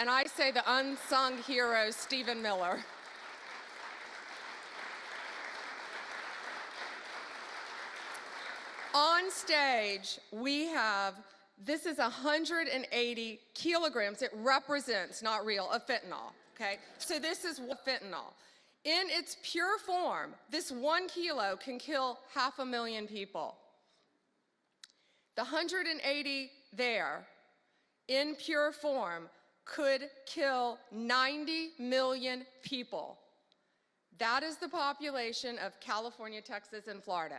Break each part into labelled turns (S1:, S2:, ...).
S1: And I say the unsung hero, Stephen Miller. On stage, we have, this is 180 kilograms, it represents, not real, of fentanyl, okay? So this is fentanyl. In its pure form, this 1 kilo can kill 500,000 people. The 180 there, in pure form, could kill 90 million people. That is the population of California, Texas, and Florida.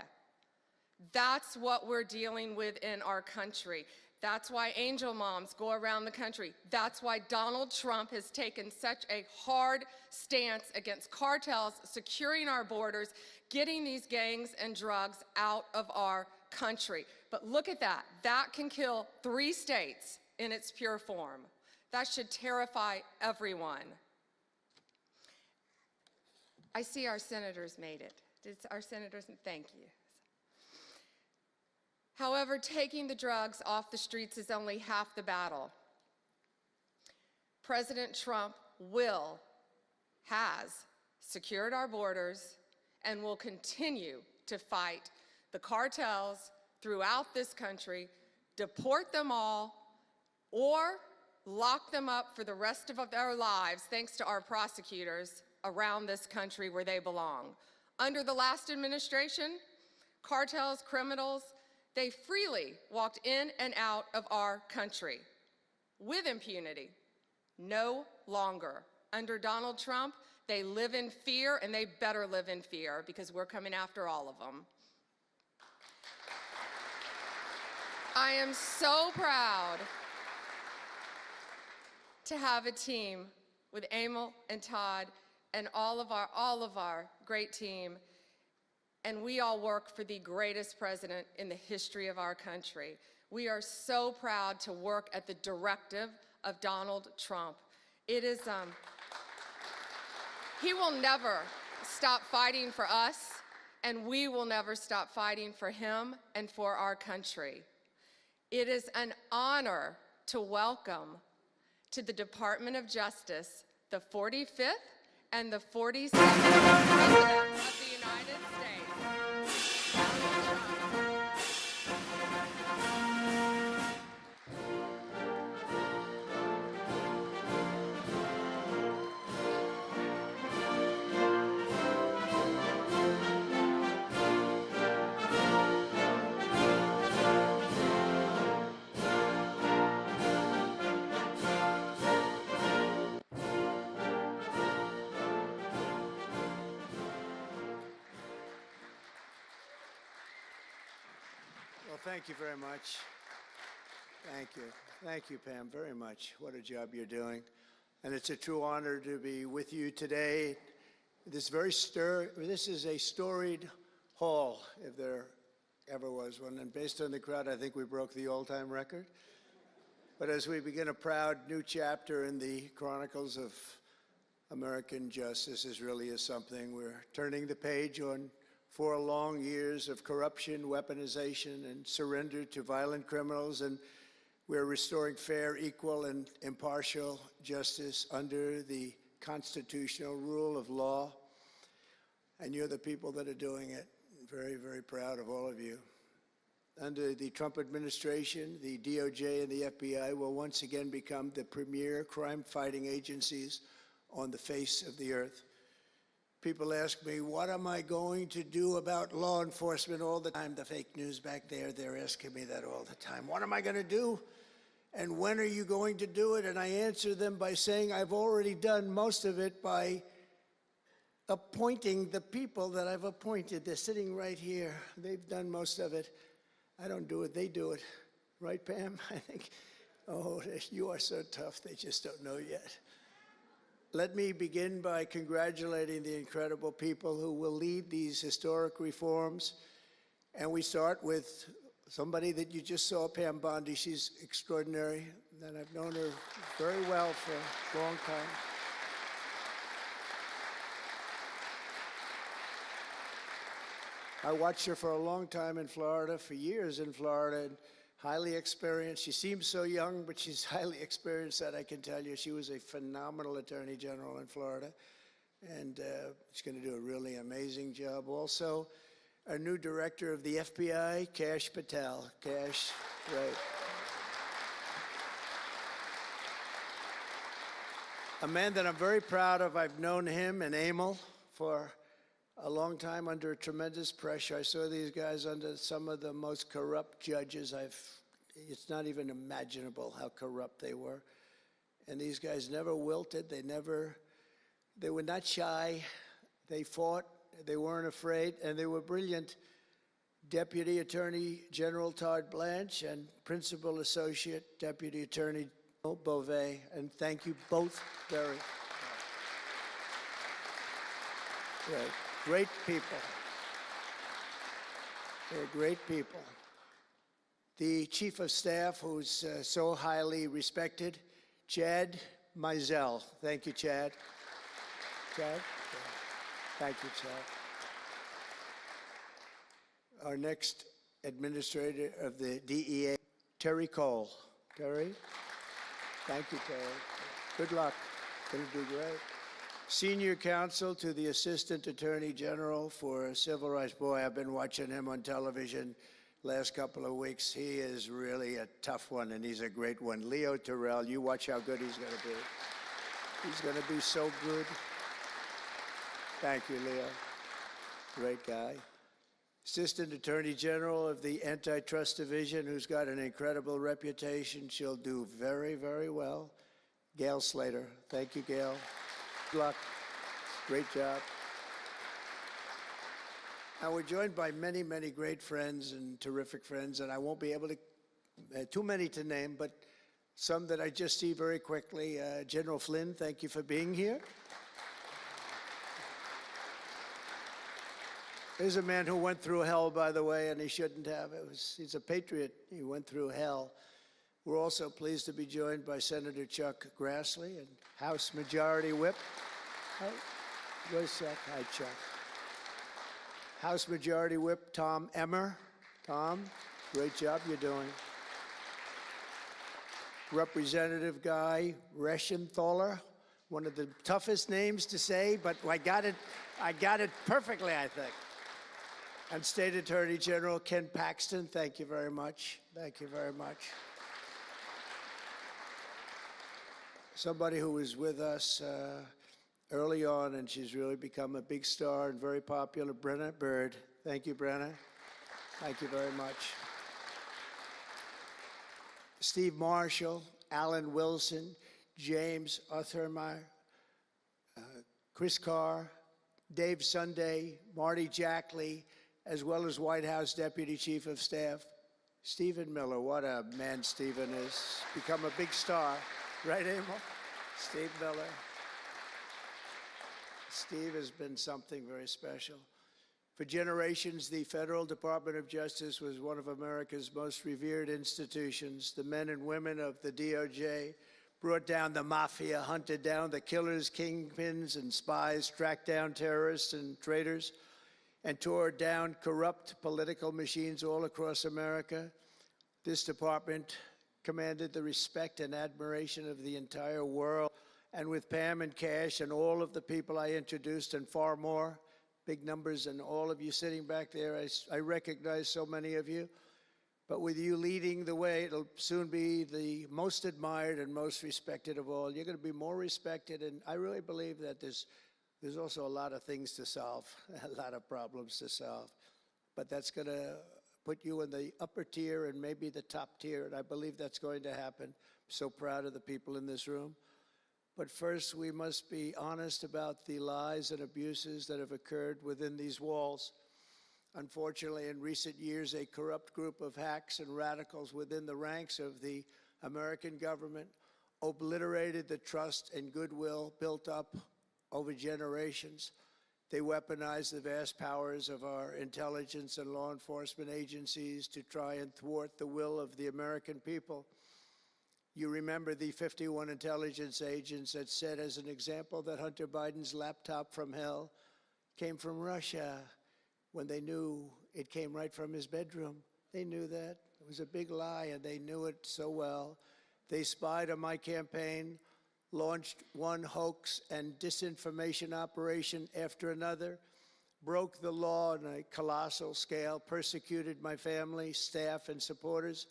S1: That's what we're dealing with in our country. That's why angel moms go around the country. That's why Donald Trump has taken such a hard stance against cartels, securing our borders, getting these gangs and drugs out of our country. But look at that. That can kill 3 states in its pure form. That should terrify everyone. I see our senators made it. Did our senators? Thank you. However, taking the drugs off the streets is only half the battle. President Trump has secured our borders and will continue to fight the cartels throughout this country, deport them all, or lock them up for the rest of their lives, thanks to our prosecutors around this country where they belong. Under the last administration, cartels, criminals, they freely walked in and out of our country with impunity. No longer. Under Donald Trump, they live in fear, and they better live in fear because we're coming after all of them. I am so proud to have a team with Emil and Todd and all of our great team. And we all work for the greatest president in the history of our country. We are so proud to work at the directive of Donald Trump. It is, he will never stop fighting for us, and we will never stop fighting for him and for our country. It is an honor to welcome to the Department of Justice the 45th and the 47th Presidents of the United States.
S2: Well, thank you very much. Thank you. Thank you, Pam, very much. What a job you're doing. And it's a true honor to be with you today. This is a storied hall, if there ever was one. And based on the crowd, I think we broke the all-time record. But as we begin a proud new chapter in the chronicles of American justice, this really is something. We're turning the page on 4 long years of corruption, weaponization, and surrender to violent criminals, and we're restoring fair, equal, and impartial justice under the constitutional rule of law. And you're the people that are doing it. Very, very proud of all of you. Under the Trump administration, the DOJ and the FBI will once again become the premier crime-fighting agencies on the face of the earth. People ask me, what am I going to do about law enforcement all the time? The fake news back there, they're asking me that all the time. What am I going to do? And when are you going to do it? And I answer them by saying I've already done most of it by appointing the people that I've appointed. They're sitting right here. They've done most of it. I don't do it, they do it. Right, Pam? I think, oh, you are so tough, they just don't know yet. Let me begin by congratulating the incredible people who will lead these historic reforms. And we start with somebody that you just saw, Pam Bondi. She's extraordinary, and I've known her very well for a long time. I watched her for a long time in Florida, for years in Florida, and highly experienced. She seems so young, but she's highly experienced, that I can tell you. She was a phenomenal Attorney General in Florida, and she's going to do a really amazing job. Also, our new director of the FBI, Kash Patel. Kash, right. A man that I'm very proud of. I've known him and Emil for a long time under tremendous pressure. I saw these guys under some of the most corrupt judges it's not even imaginable how corrupt they were. And these guys never wilted. They were not shy. They fought. They weren't afraid, and they were brilliant. Deputy Attorney General Todd Blanche and Principal Associate Deputy Attorney Beauvais, and thank you both very much. Right. Great people. They're great people. The Chief of Staff, who's so highly respected, Chad Mizell. Thank you, Chad. Chad? Thank you, Chad. Our next administrator of the DEA, Terry Cole. Terry? Thank you, Terry. Good luck. Going to do great. Senior counsel to the Assistant Attorney General for Civil Rights. Boy, I've been watching him on television last couple of weeks. He is really a tough one, and he's a great one. Leo Terrell, you watch how good he's going to be. He's going to be so good. Thank you, Leo. Great guy. Assistant Attorney General of the Antitrust Division, who's got an incredible reputation. She'll do very, very well. Gail Slater. Thank you, Gail. Good luck. Great job. Now, we're joined by many, many great friends and terrific friends, and I won't be able to, too many to name, but some that I just see very quickly. General Flynn, thank you for being here. Here's a man who went through hell, by the way, and he shouldn't have. He's a patriot. He went through hell. We're also pleased to be joined by Senator Chuck Grassley and House Majority Whip. Where's Chuck? Hi, Chuck. House Majority Whip Tom Emmer. Tom, great job you're doing. Representative Guy Reschenthaler, one of the toughest names to say, but I got it perfectly, I think. And State Attorney General Ken Paxton, thank you very much. Thank you very much. Somebody who was with us early on, and she's really become a big star and very popular, Brenna Bird. Thank you, Brenna. Thank you very much. Steve Marshall, Alan Wilson, James Othermeyer, Chris Carr, Dave Sunday, Marty Jackley, as well as White House Deputy Chief of Staff, Stephen Miller. What a man Stephen is. Become a big star. Right, Emil? Steve Miller. Steve has been something very special. For generations, the Federal Department of Justice was one of America's most revered institutions. The men and women of the DOJ brought down the mafia, hunted down the killers, kingpins, and spies, tracked down terrorists and traitors, and tore down corrupt political machines all across America. This department commanded the respect and admiration of the entire world. And with Pam and Cash and all of the people I introduced and far more, big numbers, and all of you sitting back there, I recognize so many of you. But with you leading the way, it'll soon be the most admired and most respected of all. You're going to be more respected, and I really believe that there's also a lot of things to solve, a lot of problems to solve. But that's going to put you in the upper tier and maybe the top tier, and I believe that's going to happen. I'm so proud of the people in this room. But first, we must be honest about the lies and abuses that have occurred within these walls. Unfortunately, in recent years, a corrupt group of hacks and radicals within the ranks of the American government obliterated the trust and goodwill built up over generations. They weaponized the vast powers of our intelligence and law enforcement agencies to try and thwart the will of the American people. You remember the 51 intelligence agents that said, as an example, that Hunter Biden's laptop from hell came from Russia when they knew it came right from his bedroom. They knew that. It was a big lie, and they knew it so well. They spied on my campaign, launched one hoax and disinformation operation after another, broke the law on a colossal scale, persecuted my family, staff, and supporters,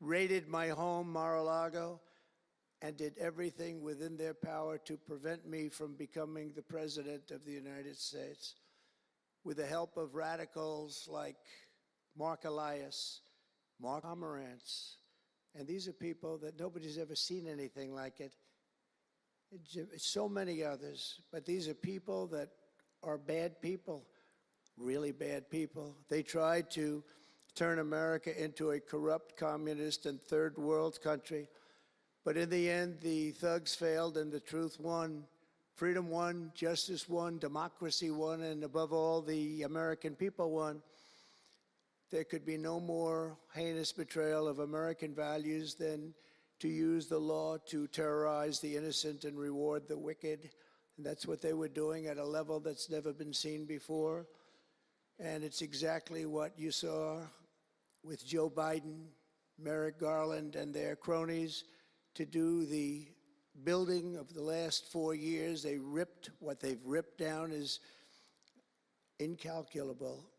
S2: raided my home, Mar-a-Lago, and did everything within their power to prevent me from becoming the President of the United States. With the help of radicals like Mark Elias, Mark Pomerantz, and these are people that nobody's ever seen anything like it. So many others, but these are people that are bad people, really bad people. They tried to turn America into a corrupt, communist, and third world country. But in the end, the thugs failed and the truth won. Freedom won, justice won, democracy won, and above all, the American people won. There could be no more heinous betrayal of American values than to use the law to terrorize the innocent and reward the wicked. And that's what they were doing at a level that's never been seen before. And it's exactly what you saw with Joe Biden, Merrick Garland, and their cronies to do the building of the last 4 years. What they've ripped down is incalculable.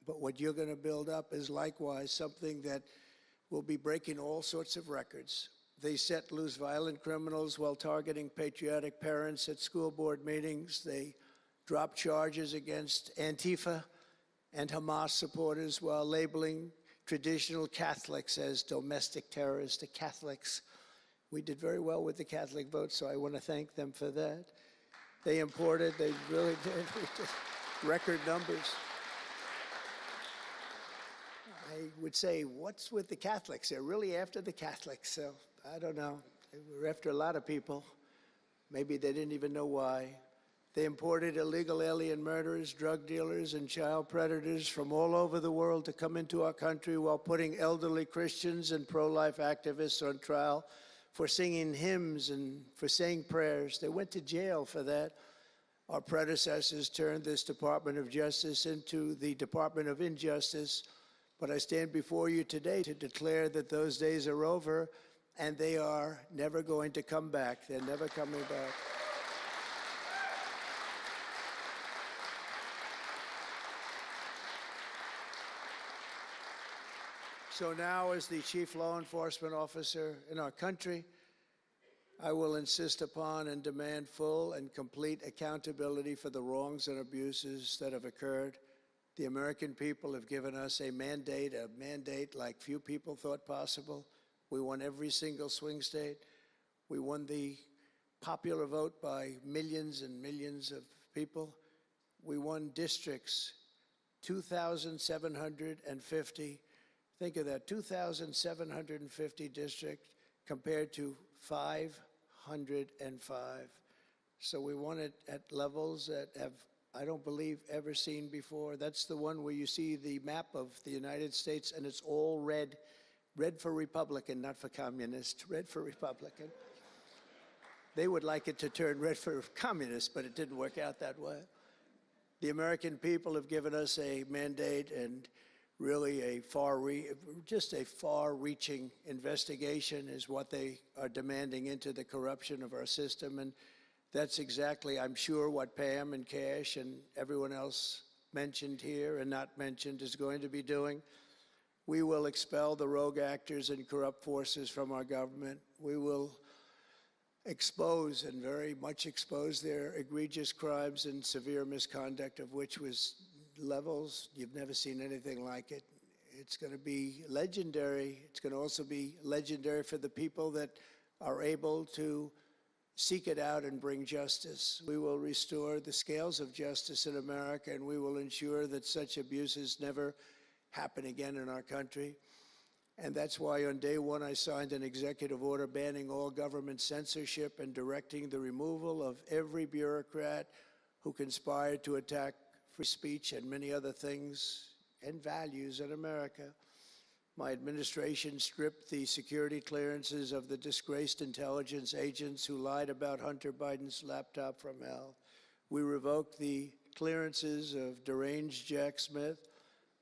S2: But what you're going to build up is likewise something that will be breaking all sorts of records. They set loose violent criminals while targeting patriotic parents at school board meetings. They dropped charges against Antifa and Hamas supporters while labeling traditional Catholics as domestic terrorists. The Catholics, we did very well with the Catholic vote, so I want to thank them for that. They really did, record numbers. I would say, what's with the Catholics? They're really after the Catholics, so I don't know. They were after a lot of people. Maybe they didn't even know why. They imported illegal alien murderers, drug dealers, and child predators from all over the world to come into our country while putting elderly Christians and pro-life activists on trial for singing hymns and for saying prayers. They went to jail for that. Our predecessors turned this Department of Justice into the Department of Injustice. But I stand before you today to declare that those days are over, and they are never going to come back. They're never coming back. So now, as the chief law enforcement officer in our country, I will insist upon and demand full and complete accountability for the wrongs and abuses that have occurred. The American people have given us a mandate like few people thought possible. We won every single swing state. We won the popular vote by millions and millions of people. We won districts, 2,750. Think of that, 2,750 districts compared to 505. So we won it at levels that have, I don't believe, ever seen before. That's the one where you see the map of the United States and it's all red. Red for Republican, not for communist. Red for Republican. They would like it to turn red for communist, but it didn't work out that way. The American people have given us a mandate and really just a far-reaching investigation is what they are demanding into the corruption of our system. And that's exactly, I'm sure, what Pam and Cash and everyone else mentioned here and not mentioned is going to be doing. We will expel the rogue actors and corrupt forces from our government. We will expose and very much expose their egregious crimes and severe misconduct, of which was levels you've never seen anything like it. It's going to be legendary. It's going to also be legendary for the people that are able to seek it out and bring justice. We will restore the scales of justice in America, and we will ensure that such abuses never happen again in our country. And that's why on day one I signed an executive order banning all government censorship and directing the removal of every bureaucrat who conspired to attack free speech and many other things and values in America. My administration stripped the security clearances of the disgraced intelligence agents who lied about Hunter Biden's laptop from hell. We revoked the clearances of deranged Jack Smith,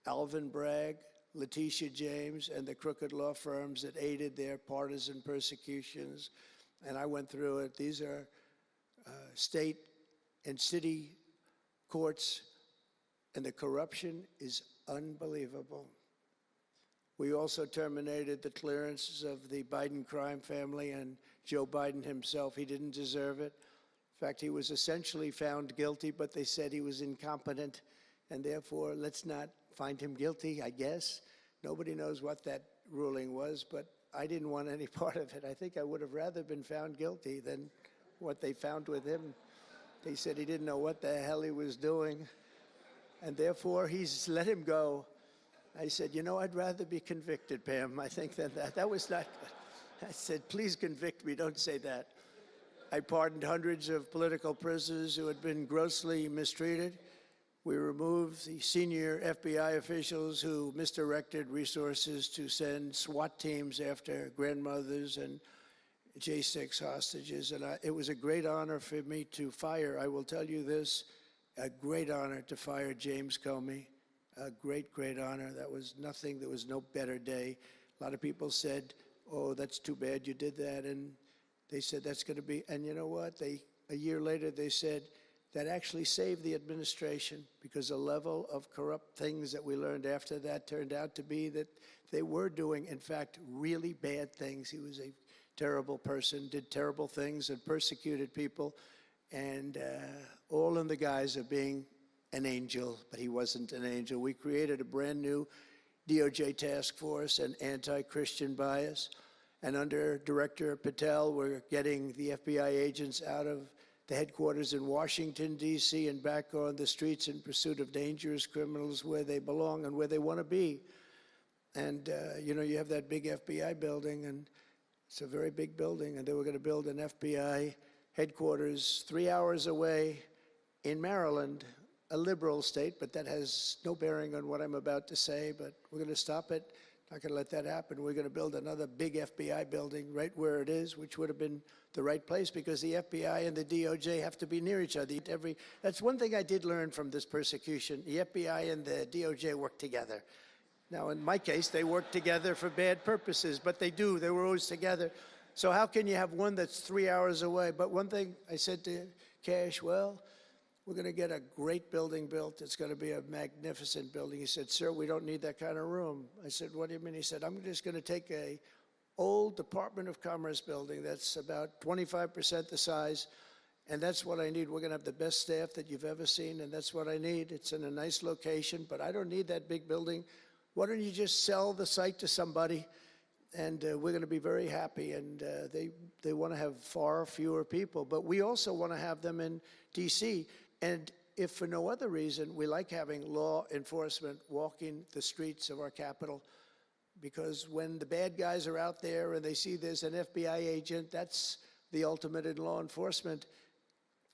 S2: Alvin Bragg, Letitia James and the crooked law firms that aided their partisan persecutions. And I went through it. These are state and city courts, and the corruption is unbelievable. We also terminated the clearances of the Biden crime family and Joe Biden himself. He didn't deserve it. In fact, he was essentially found guilty, but they said he was incompetent, and therefore let's not find him guilty, I guess. Nobody knows what that ruling was, but I didn't want any part of it. I think I would have rather been found guilty than what they found with him. They said he didn't know what the hell he was doing, and therefore he's let him go. I said, you know, I'd rather be convicted, Pam, I think, than that. That was not good. I said, please convict me, don't say that. I pardoned hundreds of political prisoners who had been grossly mistreated. We removed the senior FBI officials who misdirected resources to send SWAT teams after grandmothers and J6 hostages. And it was a great honor for me to fire, I will tell you this, a great honor to fire James Comey. A great, great honor. That was nothing. There was no better day. A lot of people said, oh, that's too bad you did that. And they said that's going to be, and you know what? A year later, they said that actually saved the administration, because the level of corrupt things that we learned after that turned out to be that they were doing, in fact, really bad things. He was a terrible person, did terrible things, and persecuted people, and all in the guise of being an angel, but he wasn't an angel. We created a brand new DOJ task force and anti-Christian bias. And under Director Patel, we're getting the FBI agents out of the headquarters in Washington, D.C., and back on the streets in pursuit of dangerous criminals where they belong and where they want to be. And, you know, you have that big FBI building, and it's a very big building, and they were going to build an FBI headquarters 3 hours away in Maryland, a liberal state, but that has no bearing on what I'm about to say, but we're going to stop it. Not going to let that happen. We're going to build another big FBI building right where it is, which would have been the right place, because the FBI and the DOJ have to be near each other. That's one thing I did learn from this persecution. The FBI and the DOJ work together. Now, in my case, they work together for bad purposes, but they do. They were always together. So how can you have one that's 3 hours away? But one thing I said to Cash, well, we're going to get a great building built. It's going to be a magnificent building. He said, sir, we don't need that kind of room. I said, what do you mean? He said, I'm just going to take a old Department of Commerce building that's about 25% the size, and that's what I need. We're going to have the best staff that you've ever seen, and that's what I need. It's in a nice location, but I don't need that big building. Why don't you just sell the site to somebody, and we're going to be very happy. And they want to have far fewer people, but we also want to have them in D.C., and if for no other reason, we like having law enforcement walking the streets of our capital, because when the bad guys are out there and they see there's an FBI agent, that's the ultimate in law enforcement,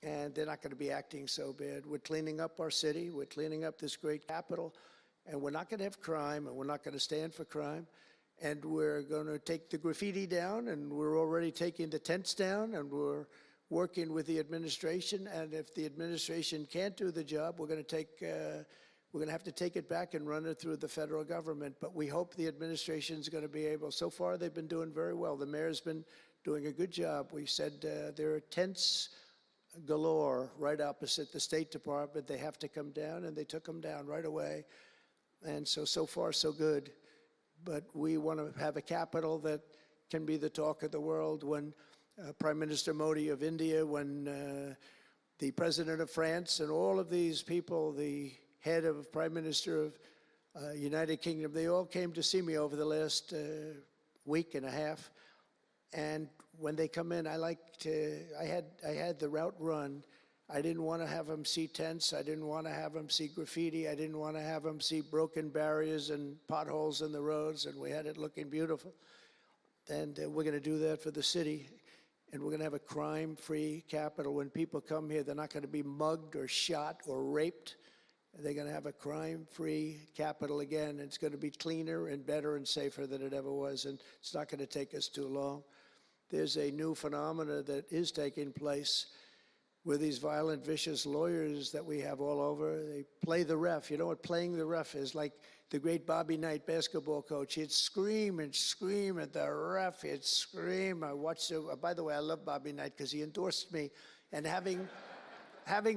S2: and they're not going to be acting so bad. We're cleaning up our city. We're cleaning up this great capital, and we're not going to have crime, and we're not going to stand for crime, and we're going to take the graffiti down, and we're already taking the tents down, and we're working with the administration, and if the administration can't do the job, we're going to have to take it back and run it through the federal government. But we hope the administration is going to be able. So far, they've been doing very well. The mayor's been doing a good job. We said there are tents galore right opposite the State Department. They have to come down, and they took them down right away. And so far, so good. But we want to have a capital that can be the talk of the world. When Prime Minister Modi of India, when the President of France, and all of these people, the head of Prime Minister of United Kingdom, they all came to see me over the last week and a half. And when they come in, I had the route run. I didn't want to have them see tents. I didn't want to have them see graffiti. I didn't want to have them see broken barriers and potholes in the roads, and we had it looking beautiful. And we're going to do that for the city. And we're going to have a crime-free capital. When people come here, they're not going to be mugged or shot or raped. They're going to have a crime-free capital again. It's going to be cleaner and better and safer than it ever was, and it's not going to take us too long. There's a new phenomena that is taking place. were these violent, vicious lawyers that we have all over. They play the ref. You know what playing the ref is? Like the great Bobby Knight, basketball coach. He'd scream and scream at the ref. He'd scream. I watched it. By the way, I love Bobby Knight because he endorsed me. And having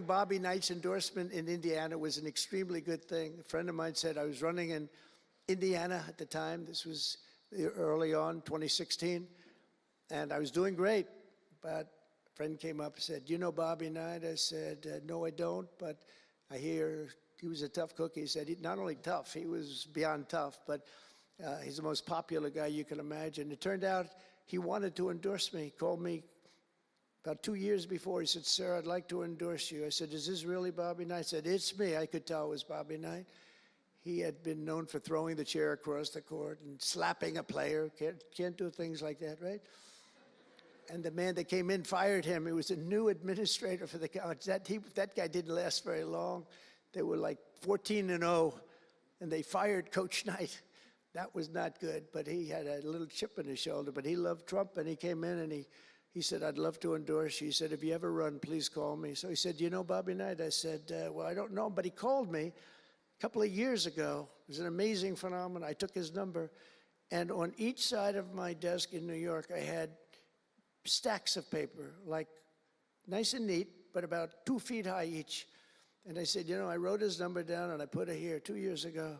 S2: Bobby Knight's endorsement in Indiana was an extremely good thing. A friend of mine said I was running in Indiana at the time. This was early on, 2016. And I was doing great. But a friend came up and said, "You know Bobby Knight?" I said, "No, I don't, but I hear he was a tough cookie." He said, not only tough, he was beyond tough, but he's the most popular guy you can imagine. It turned out he wanted to endorse me. He called me about 2 years before. He said, "Sir, I'd like to endorse you." I said, "Is this really Bobby Knight?" He said, "It's me." I could tell it was Bobby Knight. He had been known for throwing the chair across the court and slapping a player. Can't do things like that, right? And the man that came in fired him. He was a new administrator for the college. That guy didn't last very long. They were like 14-0, and they fired Coach Knight. That was not good, but he had a little chip in his shoulder. But he loved Trump, and he came in, and he said, "I'd love to endorse you." He said, "If you ever run, please call me." So he said, "You know Bobby Knight?" I said, "Well, I don't know him," but he called me a couple of years ago. It was an amazing phenomenon. I took his number, and on each side of my desk in New York, I had stacks of paper, like nice and neat, but about 2 feet high each. And I said, "You know, I wrote his number down and I put it here 2 years ago."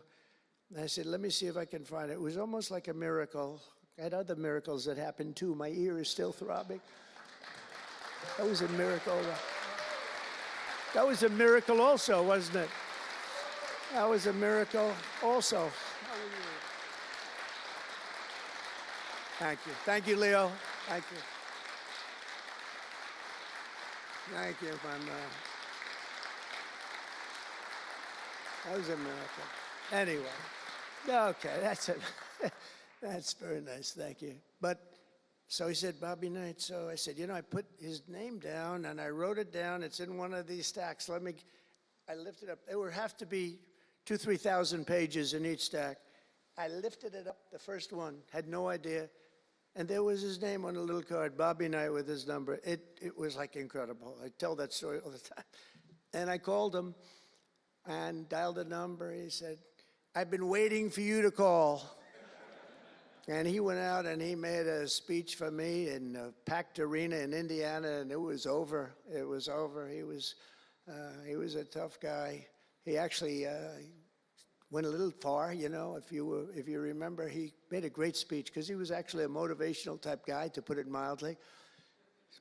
S2: And I said, "Let me see if I can find it." It was almost like a miracle. I had other miracles that happened too. My ear is still throbbing. That was a miracle. That was a miracle also, wasn't it? That was a miracle also. Thank you. Thank you, Leo. Thank you. Thank you, my man. That was a miracle. Anyway, okay, that's it. That's very nice, thank you. But, so he said, "Bobby Knight." So I said, "You know, I put his name down and I wrote it down. It's in one of these stacks. I lifted up. There would have to be 2,000 to 3,000 pages in each stack. I lifted it up, the first one, had no idea. And there was his name on a little card, Bobby Knight with his number. It was like incredible. I tell that story all the time. And I called him and dialed a number. He said, "I've been waiting for you to call." And he went out and he made a speech for me in a packed arena in Indiana, and it was over. It was over. He was a tough guy. He actually went a little far, you know. If you remember, he made a great speech because he was actually a motivational type guy, to put it mildly.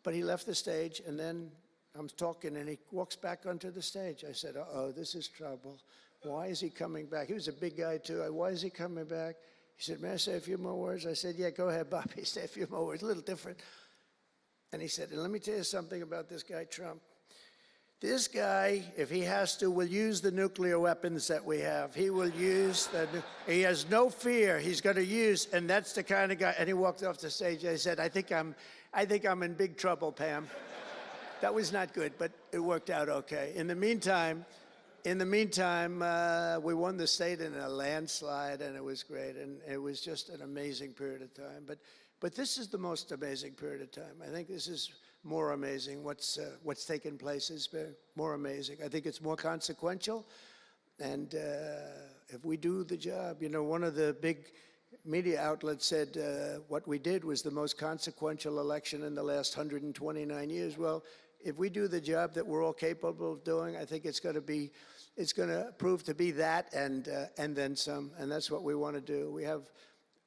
S2: But he left the stage, and then I'm talking, and he walks back onto the stage. I said, "Uh-oh, this is trouble. Why is he coming back?" He was a big guy, too. "Why is he coming back?" He said, "May I say a few more words?" I said, "Yeah, go ahead, Bobby, say a few more words." A little different. And he said, "And let me tell you something about this guy, Trump. This guy, if he has to, will use the nuclear weapons that we have. He will use he has no fear. He's going to use, and that's the kind of guy." And he walked off the stage. I said, I think I'm in big trouble, Pam." That was not good, but it worked out okay. In the meantime, we won the state in a landslide, and it was great. And it was just an amazing period of time. But this is the most amazing period of time. I think this is more amazing. What's taken place is more amazing. I think it's more consequential. And if we do the job, you know, one of the big media outlets said what we did was the most consequential election in the last 129 years. Well, if we do the job that we're all capable of doing, I think it's going to prove to be that and then some. And that's what we want to do. We have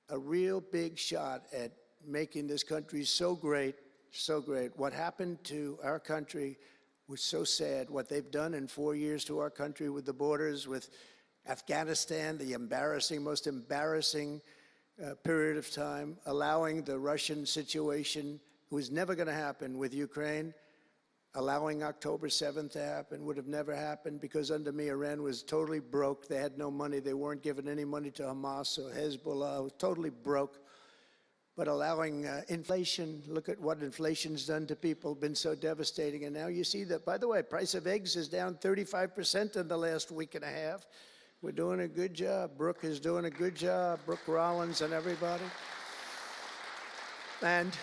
S2: a real big shot at making this country so great, so great. What happened to our country was so sad. What they've done in 4 years to our country with the borders, with Afghanistan, the most embarrassing period of time, allowing the Russian situation, it was never going to happen, with Ukraine, allowing October 7th to happen, would have never happened, because under me, Iran was totally broke. They had no money. They weren't giving any money to Hamas or Hezbollah. It was totally broke. But allowing inflation, look at what inflation's done to people, been so devastating. And now you see that, by the way, price of eggs is down 35% in the last week and a half. We're doing a good job. Brooke is doing a good job. Brooke Rollins and everybody. And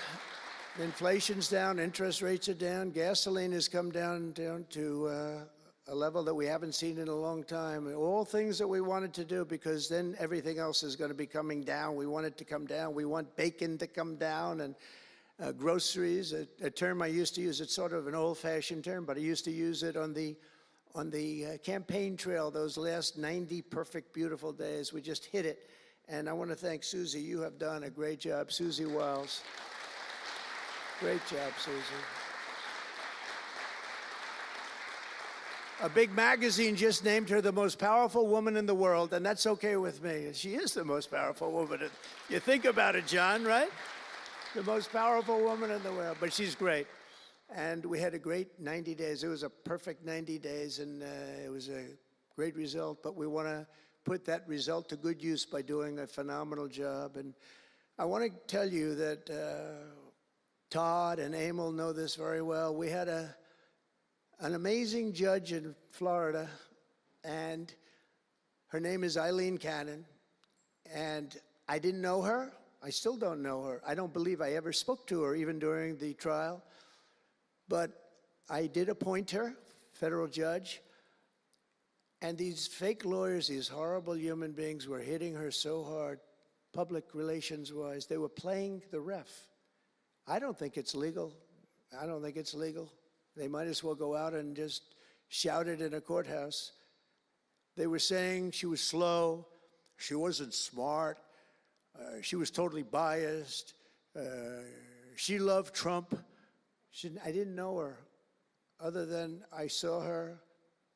S2: Inflation's down, interest rates are down, gasoline has come down to a level that we haven't seen in a long time. All things that we wanted to do, because then everything else is going to be coming down. We want it to come down. We want bacon to come down, and groceries, a term I used to use. It's sort of an old-fashioned term, but I used to use it on the campaign trail, those last 90 perfect, beautiful days. We just hit it. And I want to thank Susie. You have done a great job. Susie Wiles. Great job, Susie. A big magazine just named her the most powerful woman in the world, and that's okay with me. She is the most powerful woman. You think about it, John, right? The most powerful woman in the world, but she's great. And we had a great 90 days. It was a perfect 90 days, and it was a great result, but we want to put that result to good use by doing a phenomenal job. And I want to tell you that Todd and Emil know this very well. We had an amazing judge in Florida, and her name is Eileen Cannon, and I didn't know her. I still don't know her. I don't believe I ever spoke to her, even during the trial, but I did appoint her, federal judge, and these fake lawyers, these horrible human beings, were hitting her so hard, public relations-wise. They were playing the ref. I don't think it's legal. I don't think it's legal. They might as well go out and just shout it in a courthouse. They were saying she was slow, she wasn't smart, she was totally biased, she loved Trump. I didn't know her, other than I saw her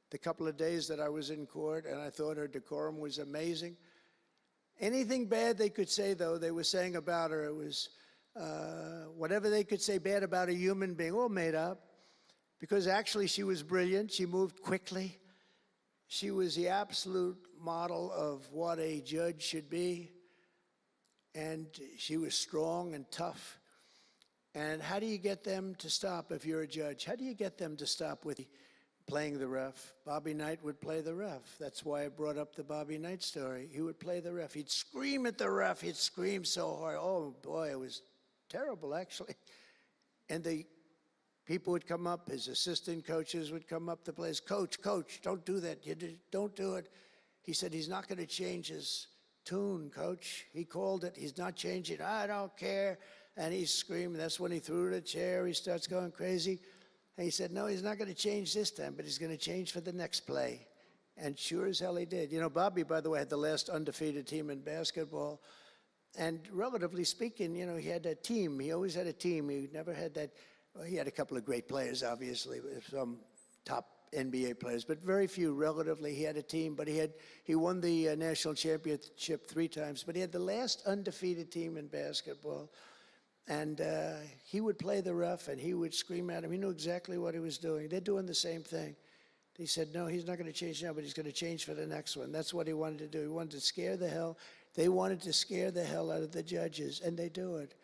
S2: the couple of days that I was in court, and I thought her decorum was amazing. Anything bad they could say, though, they were saying about her, it was whatever they could say bad about a human being, all made up, because actually she was brilliant. She moved quickly. She was the absolute model of what a judge should be, and she was strong and tough. And how do you get them to stop if you're a judge? How do you get them to stop with playing the ref? Bobby Knight would play the ref. That's why I brought up the Bobby Knight story. He would play the ref. He'd scream at the ref. He'd scream so hard. Oh, boy, it was terrible, actually. And the people would come up, his assistant coaches would come up to play. Coach, don't do that. Don't do it. He said he's not going to change his tune, coach. He called it. He's not changing. I don't care. And he's screaming. That's when he threw the chair. He starts going crazy. And he said, no, he's not going to change this time, but he's going to change for the next play. And sure as hell he did. You know, Bobby, by the way, had the last undefeated team in basketball. And relatively speaking, you know, he had a team. He always had a team. He never had that. Well, he had a couple of great players, obviously, some top NBA players, but very few relatively. He had a team, but he won the national championship 3 times, but he had the last undefeated team in basketball. And he would play the ref, and he would scream at him. He knew exactly what he was doing. They're doing the same thing. He said, no, he's not going to change now, but he's going to change for the next one. That's what he wanted to do. He wanted to scare the hell. They wanted to scare the hell out of the judges, and they do it.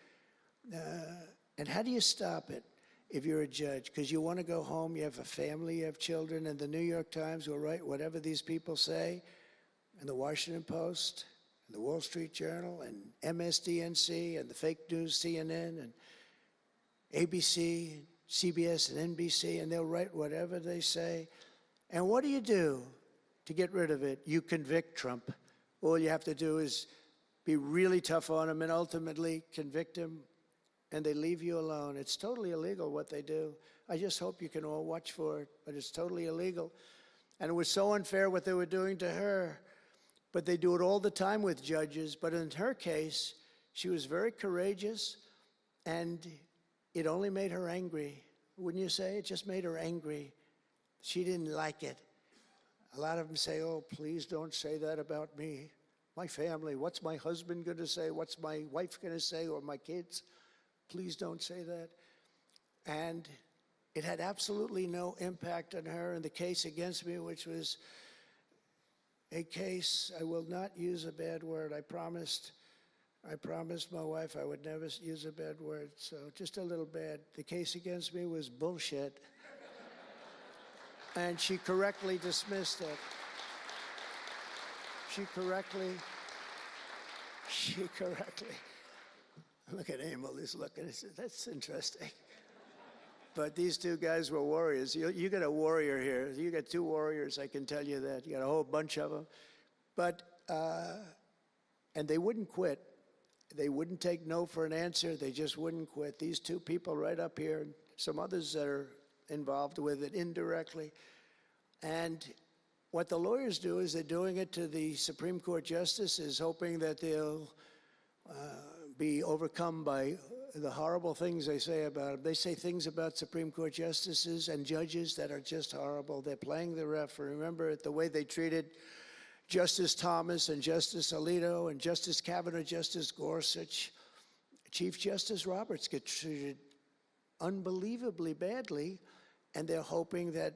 S2: And how do you stop it if you're a judge? Because you want to go home, you have a family, you have children, and the New York Times will write whatever these people say, and the Washington Post, and the Wall Street Journal, and MSDNC, and the fake news CNN, and ABC, CBS, and NBC, and they'll write whatever they say. And what do you do to get rid of it? You convict Trump. All you have to do is be really tough on him and ultimately convict him, and they leave you alone. It's totally illegal what they do. I just hope you can all watch for it, but it's totally illegal. And it was so unfair what they were doing to her. But they do it all the time with judges. But in her case, she was very courageous, and it only made her angry. Wouldn't you say? It just made her angry. She didn't like it. A lot of them say, oh, please don't say that about me. My family, what's my husband going to say? What's my wife going to say, or my kids? Please don't say that. And it had absolutely no impact on her in the case against me, which was a case, I will not use a bad word. I promised my wife I would never use a bad word, so just a little bad. The case against me was bullshit. And she correctly dismissed it. She correctly Look at Emil, he's looking, he said, that's interesting. But these two guys were warriors. You got a warrior here. You got two warriors, I can tell you that. You got a whole bunch of them. But, and they wouldn't quit. They wouldn't take no for an answer. They just wouldn't quit. These two people right up here, and some others that are involved with it indirectly. And what the lawyers do is they're doing it to the Supreme Court justices, hoping that they'll be overcome by the horrible things they say about them. They say things about Supreme Court justices and judges that are just horrible. They're playing the ref. Remember the way they treated Justice Thomas and Justice Alito and Justice Kavanaugh, Justice Gorsuch. Chief Justice Roberts gets treated unbelievably badly, and they're hoping that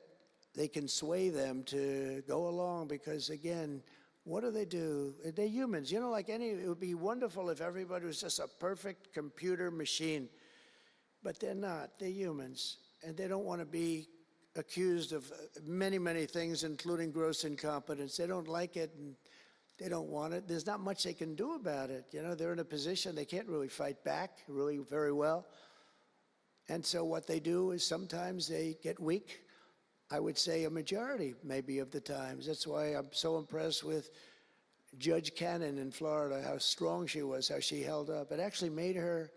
S2: they can sway them to go along because, again, what do? They're humans. You know, like it would be wonderful if everybody was just a perfect computer machine, but they're not. They're humans, and they don't want to be accused of many, many things, including gross incompetence. They don't like it, and they don't want it. There's not much they can do about it. You know, they're in a position they can't really fight back really very well. And so what they do is sometimes they get weak. I would say a majority, maybe, of the times. That's why I'm so impressed with Judge Cannon in Florida, how strong she was, how she held up. It actually made her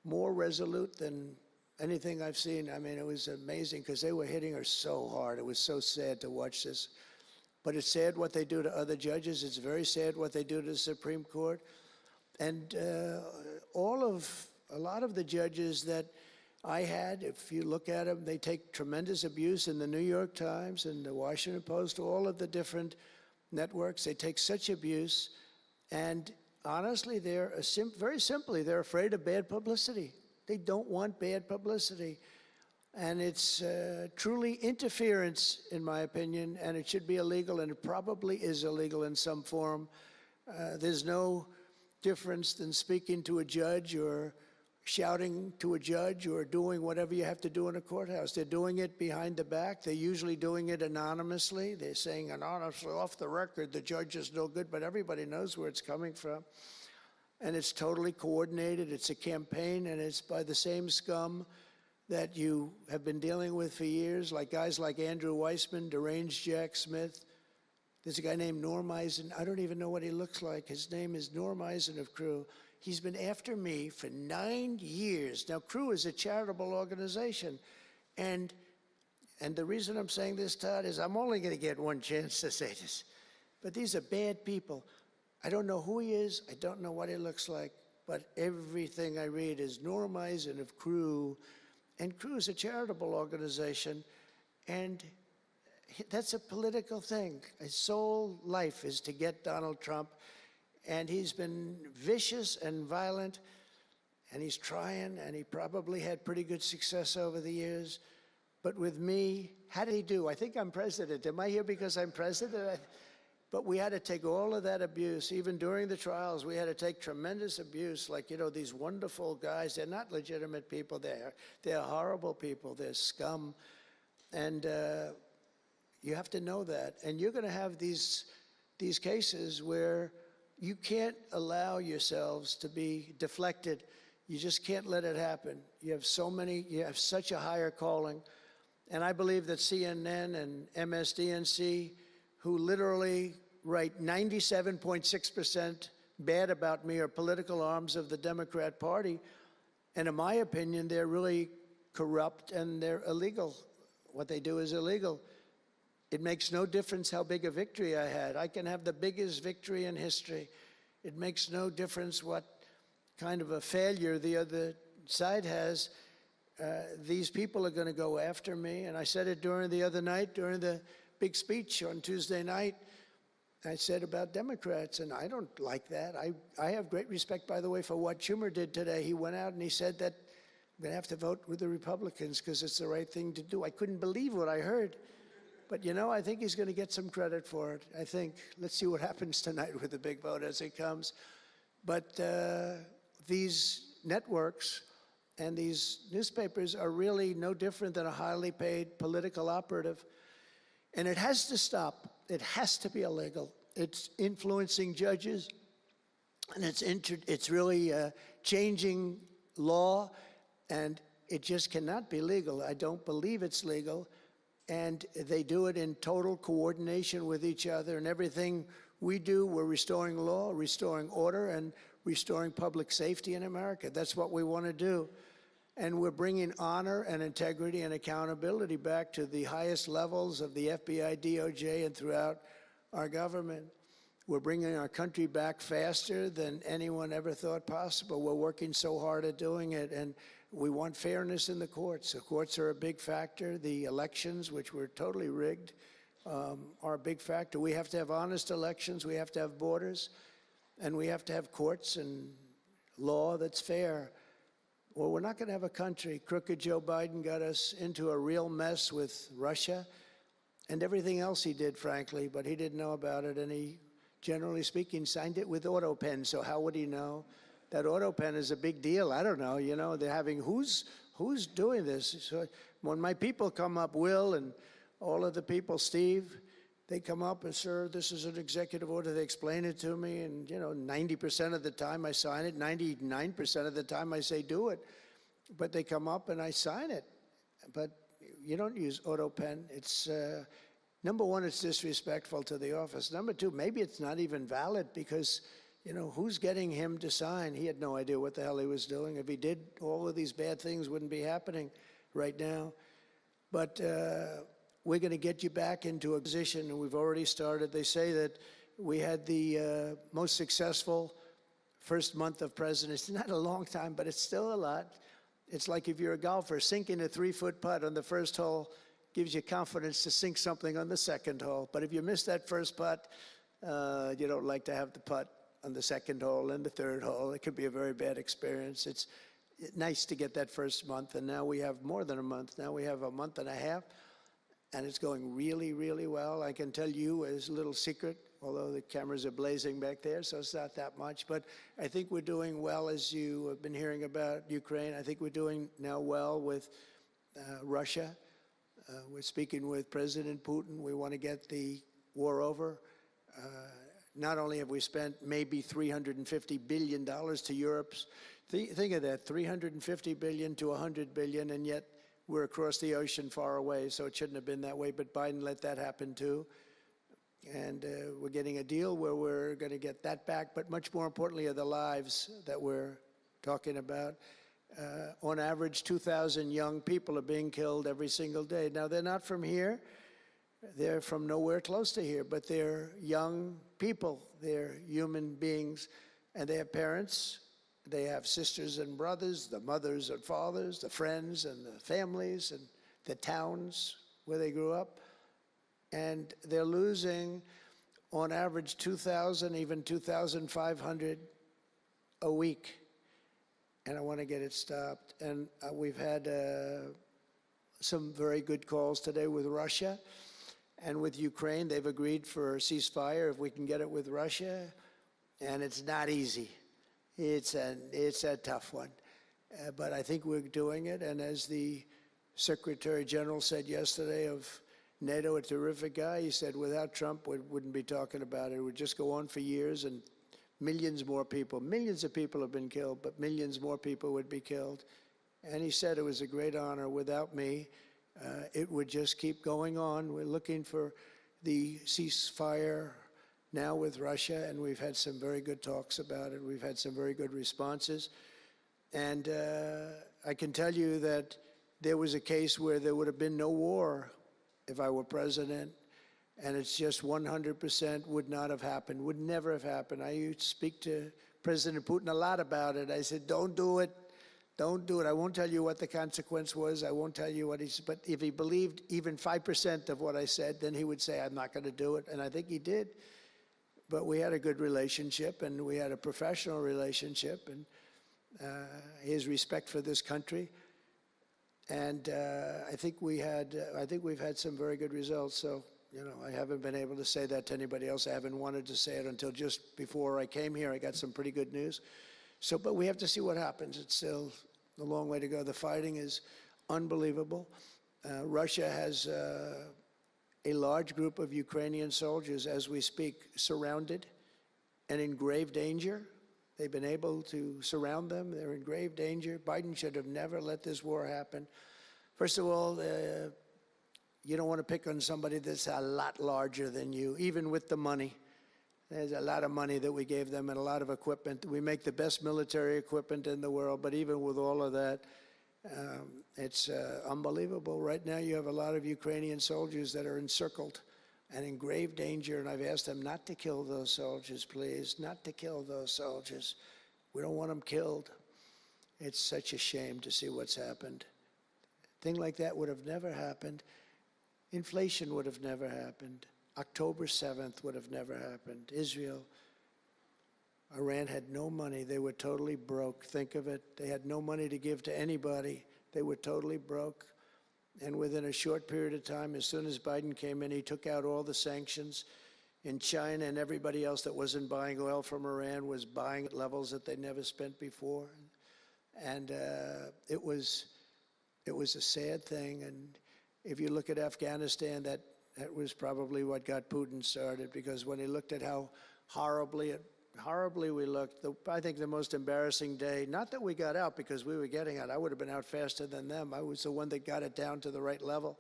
S2: more resolute than anything I've seen. I mean, it was amazing because they were hitting her so hard. It was so sad to watch this. But it's sad what they do to other judges. It's very sad what they do to the Supreme Court. And a lot of the judges that I had, if you look at them, they take tremendous abuse in the New York Times and the Washington Post, all of the different networks. They take such abuse. And honestly, very simply, they're afraid of bad publicity. They don't want bad publicity. And it's truly interference, in my opinion, and it should be illegal, and it probably is illegal in some form. There's no difference than speaking to a judge or shouting to a judge or doing whatever you have to do in a courthouse. They're doing it behind the back. They're usually doing it anonymously. They're saying anonymously, off the record, the judge is no good, but everybody knows where it's coming from. And it's totally coordinated. It's a campaign, and it's by the same scum that you have been dealing with for years, like guys like Andrew Weissman, deranged Jack Smith. There's a guy named Norm Eisen. I don't even know what he looks like. His name is Norm Eisen of Crew. He's been after me for 9 years. Now, Crew is a charitable organization. And the reason I'm saying this, Todd, is I'm only going to get one chance to say this. But these are bad people. I don't know who he is. I don't know what he looks like. But everything I read is Norm Eisen of Crew. And Crew is a charitable organization. And that's a political thing. His sole life is to get Donald Trump. And he's been vicious and violent, and he's trying, and he probably had pretty good success over the years. But with me, how did he do? I think I'm president. Am I here because I'm president? But we had to take all of that abuse. Even during the trials, we had to take tremendous abuse. Like, you know, these wonderful guys, they're not legitimate people. They're horrible people. They're scum. And you have to know that. And you're going to have these cases where you can't allow yourselves to be deflected. You just can't let it happen. You have such a higher calling. And I believe that CNN and MSDNC, who literally write 97.6% bad about me, are political arms of the Democrat Party. And in my opinion, they're really corrupt and they're illegal. What they do is illegal. It makes no difference how big a victory I had. I can have the biggest victory in history. It makes no difference what kind of a failure the other side has. These people are going to go after me. And I said it during the other night, during the big speech on Tuesday night. I said about Democrats, and I don't like that. I have great respect, by the way, for what Schumer did today. He went out and he said that I'm going to have to vote with the Republicans because it's the right thing to do. I couldn't believe what I heard. But, you know, I think he's going to get some credit for it. I think. Let's see what happens tonight with the big vote as it comes. But these networks and these newspapers are really no different than a highly paid political operative. And it has to stop. It has to be illegal. It's influencing judges. and it's really changing law, and it just cannot be legal. I don't believe it's legal, and they do it in total coordination with each other, and everything we do, we're restoring law, restoring order, and restoring public safety in America. That's what we want to do. And we're bringing honor and integrity and accountability back to the highest levels of the FBI, DOJ, and throughout our government. We're bringing our country back faster than anyone ever thought possible. We're working so hard at doing it, and we want fairness in the courts. The courts are a big factor. The elections, which were totally rigged, are a big factor. We have to have honest elections. We have to have borders, and we have to have courts and law that's fair. Well, we're not going to have a country. Crooked Joe Biden got us into a real mess with Russia and everything else he did, frankly, but he didn't know about it, and he, generally speaking, signed it with auto pen, so how would he know? That auto pen is a big deal. I don't know, you know, they're having, who's doing this? So when my people come up, Will and all of the people, Steve, they come up and, sir, this is an executive order. They explain it to me, and, you know, 90% of the time I sign it, 99% of the time I say do it. But they come up and I sign it. But you don't use auto pen. It's, number one, it's disrespectful to the office. Number two, maybe it's not even valid because, you know, who's getting him to sign? He had no idea what the hell he was doing. If he did, all of these bad things wouldn't be happening right now. But we're going to get you back into a position, and we've already started. They say that we had the most successful first month of presidency. It's not a long time, but it's still a lot. It's like if you're a golfer, sinking a 3-foot putt on the first hole gives you confidence to sink something on the second hole. But if you miss that first putt, you don't like to have the putt on the second hole and the third hole. It could be a very bad experience. It's nice to get that first month, and now we have more than a month. Now we have a month and a half. And it's going really, really well. I can tell you as a little secret, although the cameras are blazing back there, so it's not that much. But I think we're doing well, as you have been hearing about Ukraine. I think we're doing now well with Russia. We're speaking with President Putin. We want to get the war over. Not only have we spent maybe $350 billion to Europe's, think of that, $350 billion to $100 billion, and yet we're across the ocean far away, so it shouldn't have been that way, but Biden let that happen too. And we're getting a deal where we're going to get that back, but much more importantly are the lives that we're talking about. On average, 2,000 young people are being killed every single day. Now, they're not from here. They're from nowhere close to here, but they're young people. They're human beings, and they have parents. They have sisters and brothers, the mothers and fathers, the friends and the families and the towns where they grew up. And they're losing, on average, 2,000, even 2,500 a week. And I want to get it stopped. And we've had some very good calls today with Russia and with Ukraine. They've agreed for a ceasefire if we can get it with Russia. And it's not easy. It's a tough one, but I think we're doing it. And as the Secretary General said yesterday of NATO, a terrific guy, he said without Trump, we wouldn't be talking about it. It would just go on for years, and millions of people have been killed, but millions more people would be killed. And he said it was a great honor. Without me, it would just keep going on. We're looking for the ceasefire now with Russia, and we've had some very good talks about it. We've had some very good responses. And I can tell you that there was a case where there would have been no war if I were president, and it's just 100% would not have happened, would never have happened. I used to speak to President Putin a lot about it. I said, don't do it. Don't do it. I won't tell you what the consequence was. I won't tell you what he said. But if he believed even 5% of what I said, then he would say, I'm not going to do it. And I think he did. But we had a good relationship, and we had a professional relationship, and his respect for this country. And I think we've had some very good results. So, you know, I haven't been able to say that to anybody else. I haven't wanted to say it until just before I came here. I got some pretty good news. So, but we have to see what happens. It's still a long way to go. The fighting is unbelievable. Russia has a large group of Ukrainian soldiers, as we speak, surrounded and in grave danger. They've been able to surround them. They're in grave danger. Biden should have never let this war happen. First of all, you don't want to pick on somebody that's a lot larger than you, even with the money. There's a lot of money that we gave them and a lot of equipment. We make the best military equipment in the world, but even with all of that, it's unbelievable. Right now, you have a lot of Ukrainian soldiers that are encircled and in grave danger, and I've asked them not to kill those soldiers, please, not to kill those soldiers. We don't want them killed. It's such a shame to see what's happened. A thing like that would have never happened. Inflation would have never happened. October 7th would have never happened. Israel, Iran had no money. They were totally broke. Think of it. They had no money to give to anybody. They were totally broke. And within a short period of time, as soon as Biden came in, he took out all the sanctions. In China and everybody else that wasn't buying oil from Iran was buying at levels that they never spent before. And it was a sad thing. And if you look at Afghanistan, that was probably what got Putin started, because when he looked at how horribly we looked, I think the most embarrassing day, not that we got out because we were getting out, I would have been out faster than them. I was the one that got it down to the right level.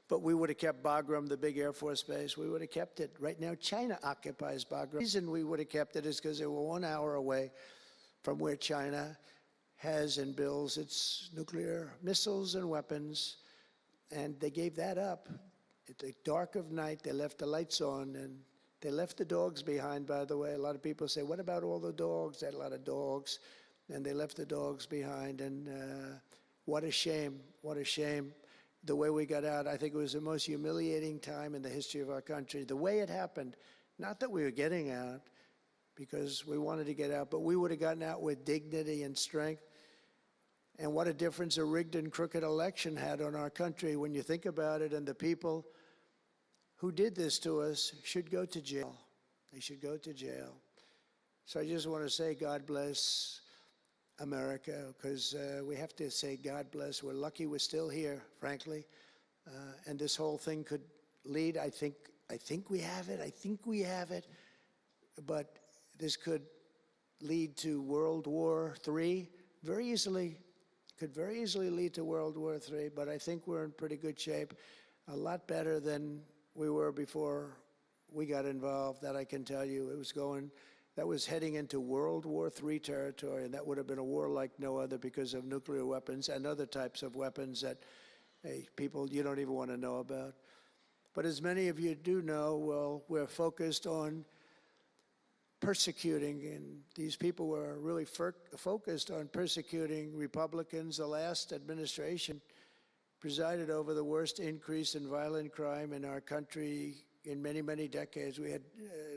S2: But we would have kept Bagram, the big Air Force base. We would have kept it. Right now, China occupies Bagram. The reason we would have kept it is because they were 1 hour away from where China has and builds its nuclear missiles and weapons. And they gave that up. At the dark of night, they left the lights on, and they left the dogs behind, by the way. A lot of people say, what about all the dogs? They had a lot of dogs, and they left the dogs behind. And what a shame, what a shame. The way we got out, I think it was the most humiliating time in the history of our country. The way it happened, not that we were getting out, because we wanted to get out, but we would have gotten out with dignity and strength. And what a difference a rigged and crooked election had on our country when you think about it. And the people who did this to us should go to jail. They should go to jail. So I just want to say God bless America, because we have to say God bless. We're lucky we're still here, frankly. And this whole thing could lead, I think we have it. I think we have it. But this could lead to World War III very easily. Could very easily lead to World War III, but I think we're in pretty good shape, a lot better than we were before we got involved, that I can tell you. That was heading into World War III territory, and that would have been a war like no other because of nuclear weapons and other types of weapons that people you don't even want to know about. But as many of you do know, well, we're focused on persecuting, and these people were really focused on persecuting Republicans. The last administration presided over the worst increase in violent crime in our country in many, many decades. We had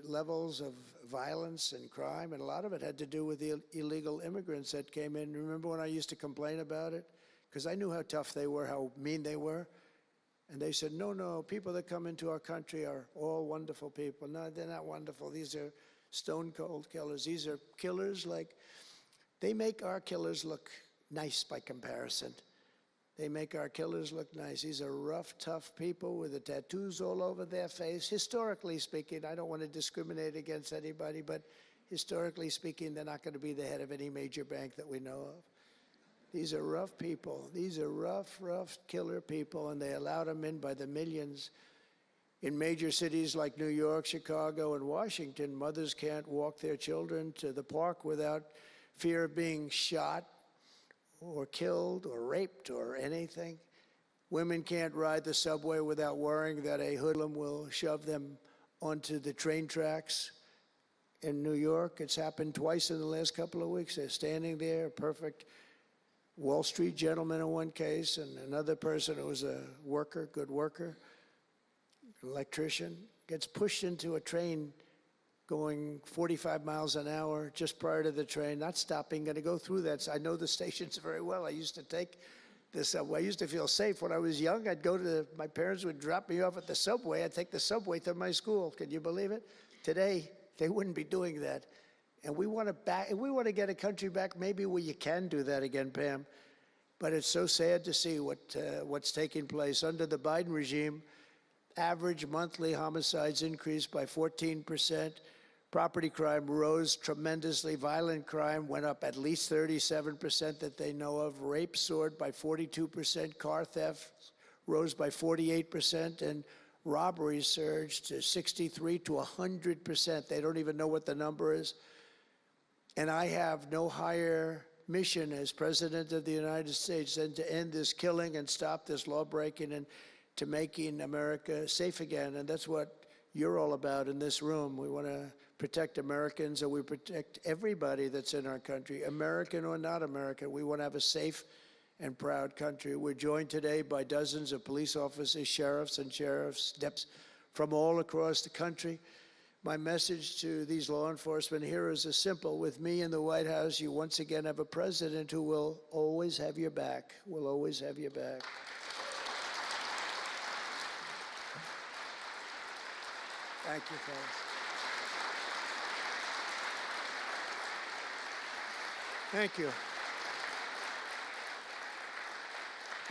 S2: levels of violence and crime, and a lot of it had to do with the illegal immigrants that came in. Remember when I used to complain about it? Because I knew how tough they were, how mean they were. And they said, no, people that come into our country are all wonderful people. No, they're not wonderful. These are stone cold killers. These are killers they make our killers look nice by comparison. They make our killers look nice. These are rough, tough people with the tattoos all over their face. Historically speaking, I don't want to discriminate against anybody, but historically speaking, they're not going to be the head of any major bank that we know of. These are rough people. These are rough killer people, and they allowed them in by the millions. In major cities like New York, Chicago, and Washington, mothers can't walk their children to the park without fear of being shot or killed or raped or anything. Women can't ride the subway without worrying that a hoodlum will shove them onto the train tracks. In New York, it's happened twice in the last couple of weeks. They're standing there, a perfect Wall Street gentleman in one case, and another person who was a worker, good worker, electrician, gets pushed into a train going 45 miles an hour just prior to the train, not stopping, going to go through that. I know the stations very well. I used to take the subway. I used to feel safe. When I was young, I'd go to my parents would drop me off at the subway. I'd take the subway to my school. Can you believe it? Today, they wouldn't be doing that. And we want to get a country back maybe where you can do that again, Pam. But it's so sad to see what's taking place. Under the Biden regime, average monthly homicides increased by 14%. Property crime rose tremendously. Violent crime went up at least 37% that they know of. Rape soared by 42%. Car theft rose by 48%. And robberies surged to 63 to 100%. They don't even know what the number is. And I have no higher mission as President of the United States than to end this killing and stop this law-breaking and to making America safe again. And that's what you're all about in this room. We want to protect Americans, and we protect everybody that's in our country, American or not American. We want to have a safe and proud country. We're joined today by dozens of police officers, sheriffs and sheriff's deputies from all across the country. My message to these law enforcement heroes is simple. With me in the White House, you once again have a president who will always have your back, will always have your back. Thank you, fellas. Thank you.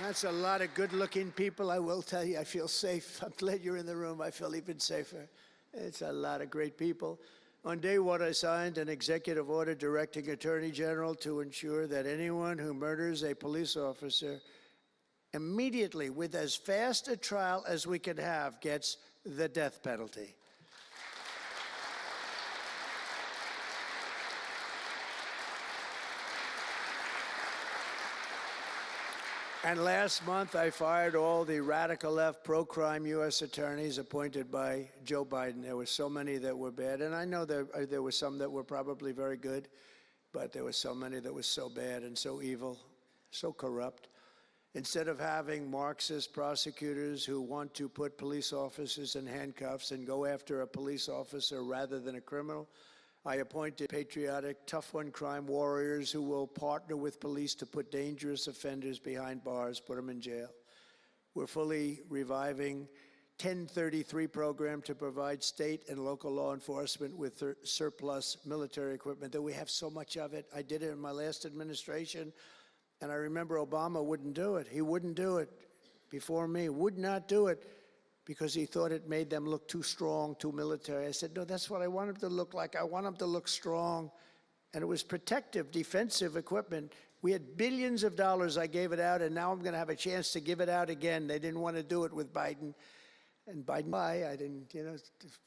S2: That's a lot of good-looking people. I will tell you, I feel safe. I'm glad you're in the room. I feel even safer. It's a lot of great people. On day one, I signed an executive order directing Attorney General to ensure that anyone who murders a police officer immediately, with as fast a trial as we can have, gets the death penalty. And last month, I fired all the radical left pro-crime U.S. attorneys appointed by Joe Biden. There were so many that were bad, and I know there were some that were probably very good, but there were so many that were so bad and so evil, so corrupt. Instead of having Marxist prosecutors who want to put police officers in handcuffs and go after a police officer rather than a criminal, I appointed patriotic, tough-on-crime warriors who will partner with police to put dangerous offenders behind bars, put them in jail. We're fully reviving 1033 program to provide state and local law enforcement with surplus military equipment, that we have so much of it. I did it in my last administration, and I remember Obama wouldn't do it. He wouldn't do it before me, would not do it, because he thought it made them look too strong, too military. I said, no, that's what I want them to look like. I want them to look strong. And it was protective, defensive equipment. We had billions of dollars. I gave it out, and now I'm going to have a chance to give it out again. They didn't want to do it with Biden. And Biden, why? I didn't, if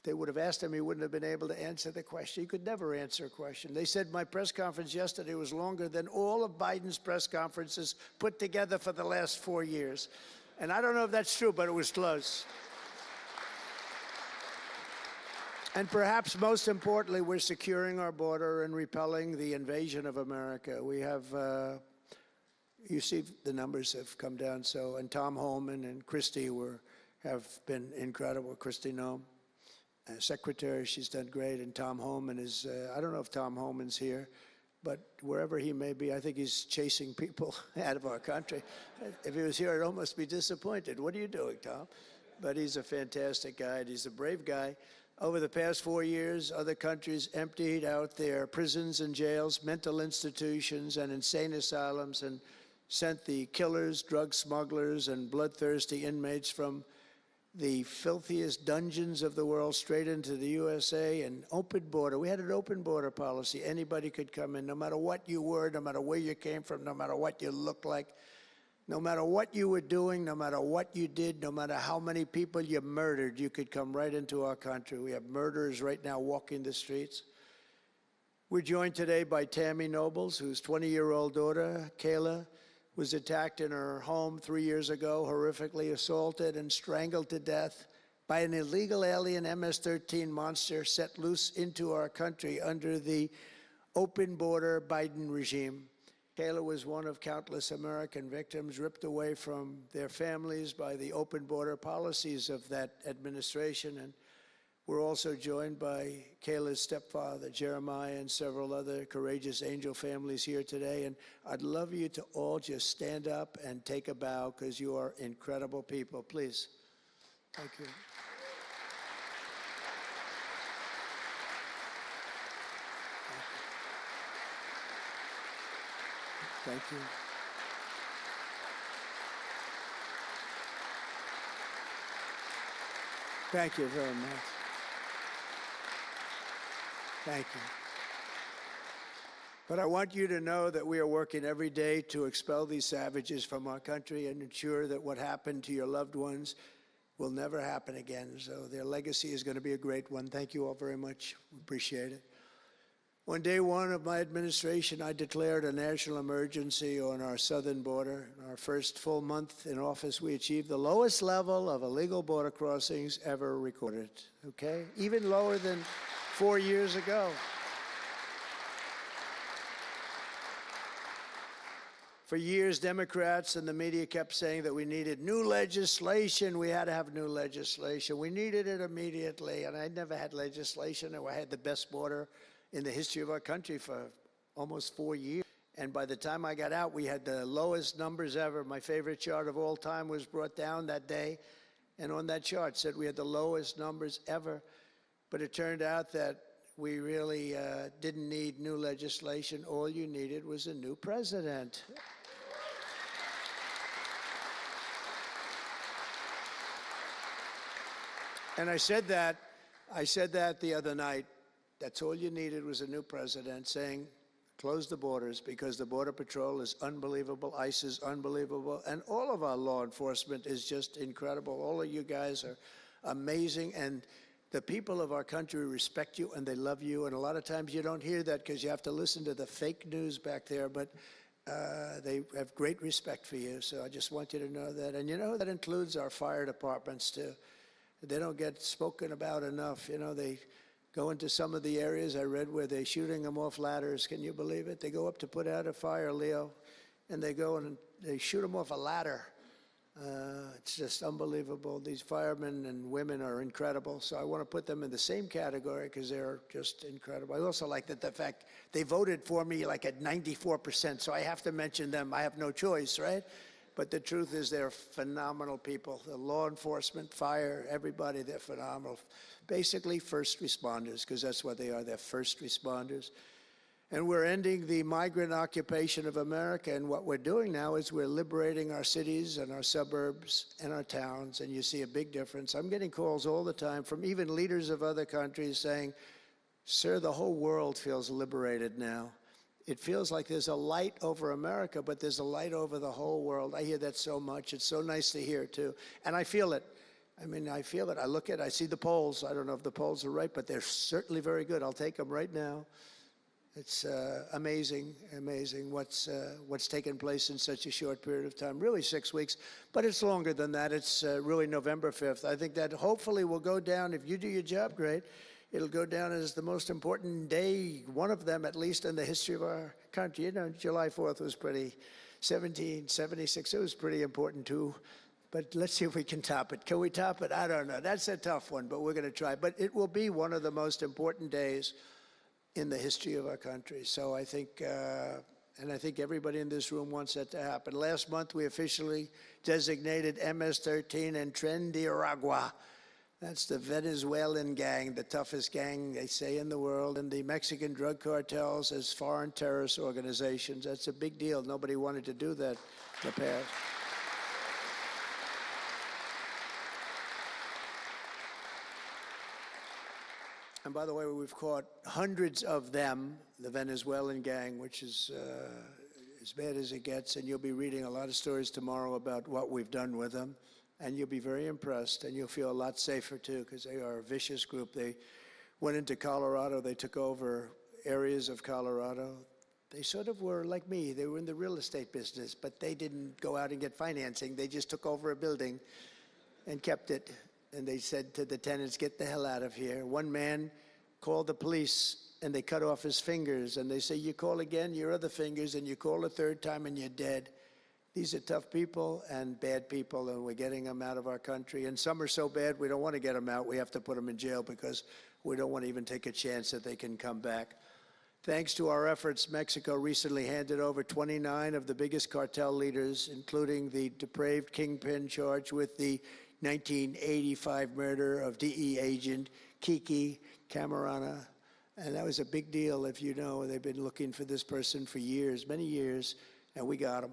S2: they would have asked him, he wouldn't have been able to answer the question. He could never answer a question. They said my press conference yesterday was longer than all of Biden's press conferences put together for the last 4 years. And I don't know if that's true, but it was close. And perhaps most importantly, we're securing our border and repelling the invasion of America. We have, you see the numbers have come down. So, and Tom Homan and Christie have been incredible. Christie Noem, Secretary, she's done great. And Tom Homan is, I don't know if Tom Homan's here, but wherever he may be, I think he's chasing people out of our country. If he was here, I'd almost be disappointed. What are you doing, Tom? But he's a fantastic guy, and he's a brave guy. Over the past 4 years, other countries emptied out their prisons and jails, mental institutions, and insane asylums, and sent the killers, drug smugglers, and bloodthirsty inmates from the filthiest dungeons of the world straight into the USA. And open border. We had an open border policy. Anybody could come in, no matter what you were, no matter where you came from, no matter what you looked like. No matter what you were doing, no matter what you did, no matter how many people you murdered, you could come right into our country. We have murderers right now walking the streets. We're joined today by Tammy Nobles, whose 20-year-old daughter, Kayla, was attacked in her home 3 years ago, horrifically assaulted and strangled to death by an illegal alien MS-13 monster set loose into our country under the open border Biden regime. Kayla was one of countless American victims ripped away from their families by the open border policies of that administration. And we're also joined by Kayla's stepfather, Jeremiah, and several other courageous angel families here today. And I'd love you to all just stand up and take a bow, because you are incredible people. Please. Thank you. Thank you. Thank you very much. Thank you. But I want you to know that we are working every day to expel these savages from our country and ensure that what happened to your loved ones will never happen again. So their legacy is going to be a great one. Thank you all very much. We appreciate it. On day one of my administration, I declared a national emergency on our southern border. In our first full month in office, we achieved the lowest level of illegal border crossings ever recorded, okay? Even lower than 4 years ago. For years, Democrats and the media kept saying that we needed new legislation. We had to have new legislation. We needed it immediately, and I never had legislation, and I had the best border in the history of our country for almost 4 years. And by the time I got out, we had the lowest numbers ever. My favorite chart of all time was brought down that day, and on that chart said we had the lowest numbers ever. But it turned out that we really didn't need new legislation. All you needed was a new president. And I said that the other night. That's all you needed was a new president saying, close the borders, because the Border Patrol is unbelievable, ICE is unbelievable, and all of our law enforcement is just incredible. All of you guys are amazing, and the people of our country respect you and they love you, and a lot of times you don't hear that because you have to listen to the fake news back there, but they have great respect for you, so I just want you to know that. And you know, that includes our fire departments too. They don't get spoken about enough. You know, they go into some of the areas I read where they're shooting them off ladders. Can you believe it? They go up to put out a fire, Leo, and they go and they shoot them off a ladder. It's just unbelievable. These firemen and women are incredible. So I want to put them in the same category because they're just incredible. I also like that the fact they voted for me like at 94%. So I have to mention them. I have no choice, right? But the truth is they're phenomenal people. The law enforcement, fire, everybody, they're phenomenal. Basically first responders, because that's what they are. They're first responders. And we're ending the migrant occupation of America. And what we're doing now is we're liberating our cities and our suburbs and our towns. And you see a big difference. I'm getting calls all the time from even leaders of other countries saying, sir, the whole world feels liberated now. It feels like there's a light over America, but there's a light over the whole world. I hear that so much. It's so nice to hear, too. And I feel it. I mean, I feel it. I look at it. I see the polls. I don't know if the polls are right, but they're certainly very good. I'll take them right now. It's amazing, amazing what's taken place in such a short period of time, really 6 weeks, but it's longer than that. It's really November 5th. I think that hopefully will go down, if you do your job great, it'll go down as the most important day, one of them at least in the history of our country. You know, July 4th was pretty, 1776, it was pretty important too. But let's see if we can top it. Can we top it? I don't know. That's a tough one, but we're going to try. But it will be one of the most important days in the history of our country. So I think, and I think everybody in this room wants that to happen. Last month, we officially designated MS-13 and Tren de Aragua. That's the Venezuelan gang, the toughest gang, they say, in the world, and the Mexican drug cartels as foreign terrorist organizations. That's a big deal. Nobody wanted to do that in the past. And by the way, we've caught hundreds of them, the Venezuelan gang, which is as bad as it gets. And you'll be reading a lot of stories tomorrow about what we've done with them. And you'll be very impressed, and you'll feel a lot safer, too, because they are a vicious group. They went into Colorado. They took over areas of Colorado. They sort of were like me. They were in the real estate business, but they didn't go out and get financing. They just took over a building and kept it. And they said to the tenants, get the hell out of here. One man called the police, and they cut off his fingers. And they say, you call again, your other fingers, and you call a third time, and you're dead. These are tough people and bad people, and we're getting them out of our country. And some are so bad, we don't want to get them out. We have to put them in jail because we don't want to even take a chance that they can come back. Thanks to our efforts, Mexico recently handed over 29 of the biggest cartel leaders, including the depraved kingpin charged with the 1985 murder of DE agent Kiki Camarena. And that was a big deal, if you know. They've been looking for this person for years, many years, and we got him.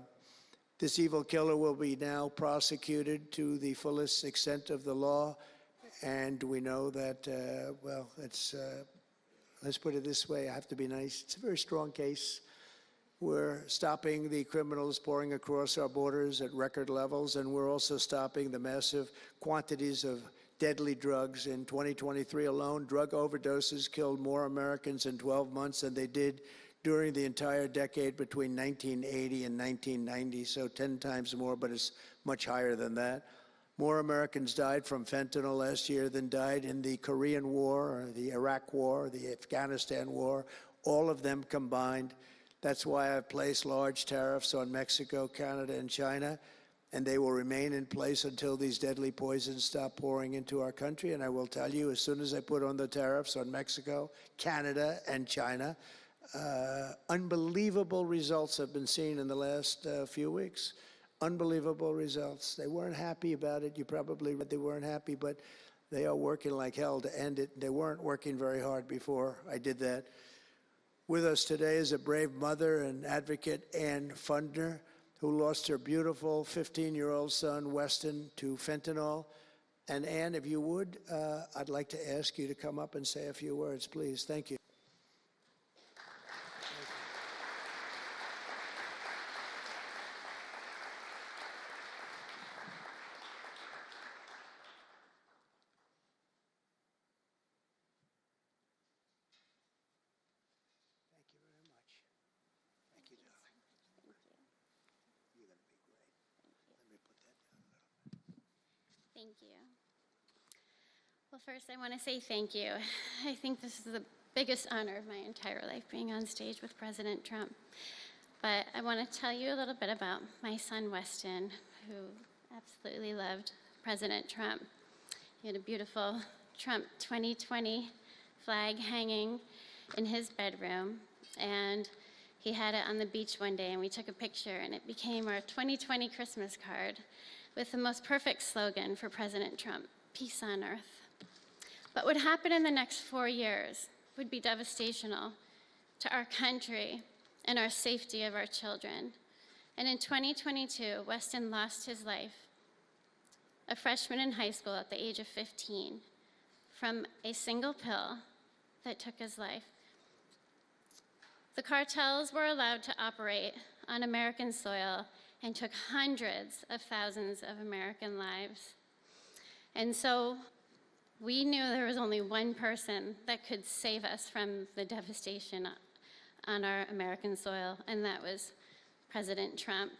S2: This evil killer will be now prosecuted to the fullest extent of the law, and we know that, well, it's let's put it this way, I have to be nice. It's a very strong case. We're stopping the criminals pouring across our borders at record levels, and we're also stopping the massive quantities of deadly drugs. In 2023 alone, drug overdoses killed more Americans in 12 months than they did during the entire decade between 1980 and 1990, so 10 times more, but it's much higher than that. More Americans died from fentanyl last year than died in the Korean War, or the Iraq War, or the Afghanistan War, all of them combined. That's why I've placed large tariffs on Mexico, Canada, and China, and they will remain in place until these deadly poisons stop pouring into our country. And I will tell you, as soon as I put on the tariffs on Mexico, Canada, and China, unbelievable results have been seen in the last few weeks. Unbelievable results. They weren't happy about it. You probably read they weren't happy, but they are working like hell to end it. They weren't working very hard before I did that. With us today is a brave mother and advocate, Ann Fundner, who lost her beautiful 15-year-old son, Weston, to fentanyl. And Ann, if you would, I'd like to ask you to come up and say a few words, please. Thank you.
S3: Thank you. Well, first I want to say thank you. I think this is the biggest honor of my entire life, being on stage with President Trump. But I want to tell you a little bit about my son, Weston, who absolutely loved President Trump. He had a beautiful Trump 2020 flag hanging in his bedroom, and he had it on the beach one day, and we took a picture, and it became our 2020 Christmas card with the most perfect slogan for President Trump: peace on earth. But what happened in the next 4 years would be devastational to our country and our safety of our children. And in 2022, Weston lost his life, a freshman in high school at the age of 15, from a single pill that took his life. The cartels were allowed to operate on American soil and took hundreds of thousands of American lives. And so we knew there was only one person that could save us from the devastation on our American soil, and that was President Trump.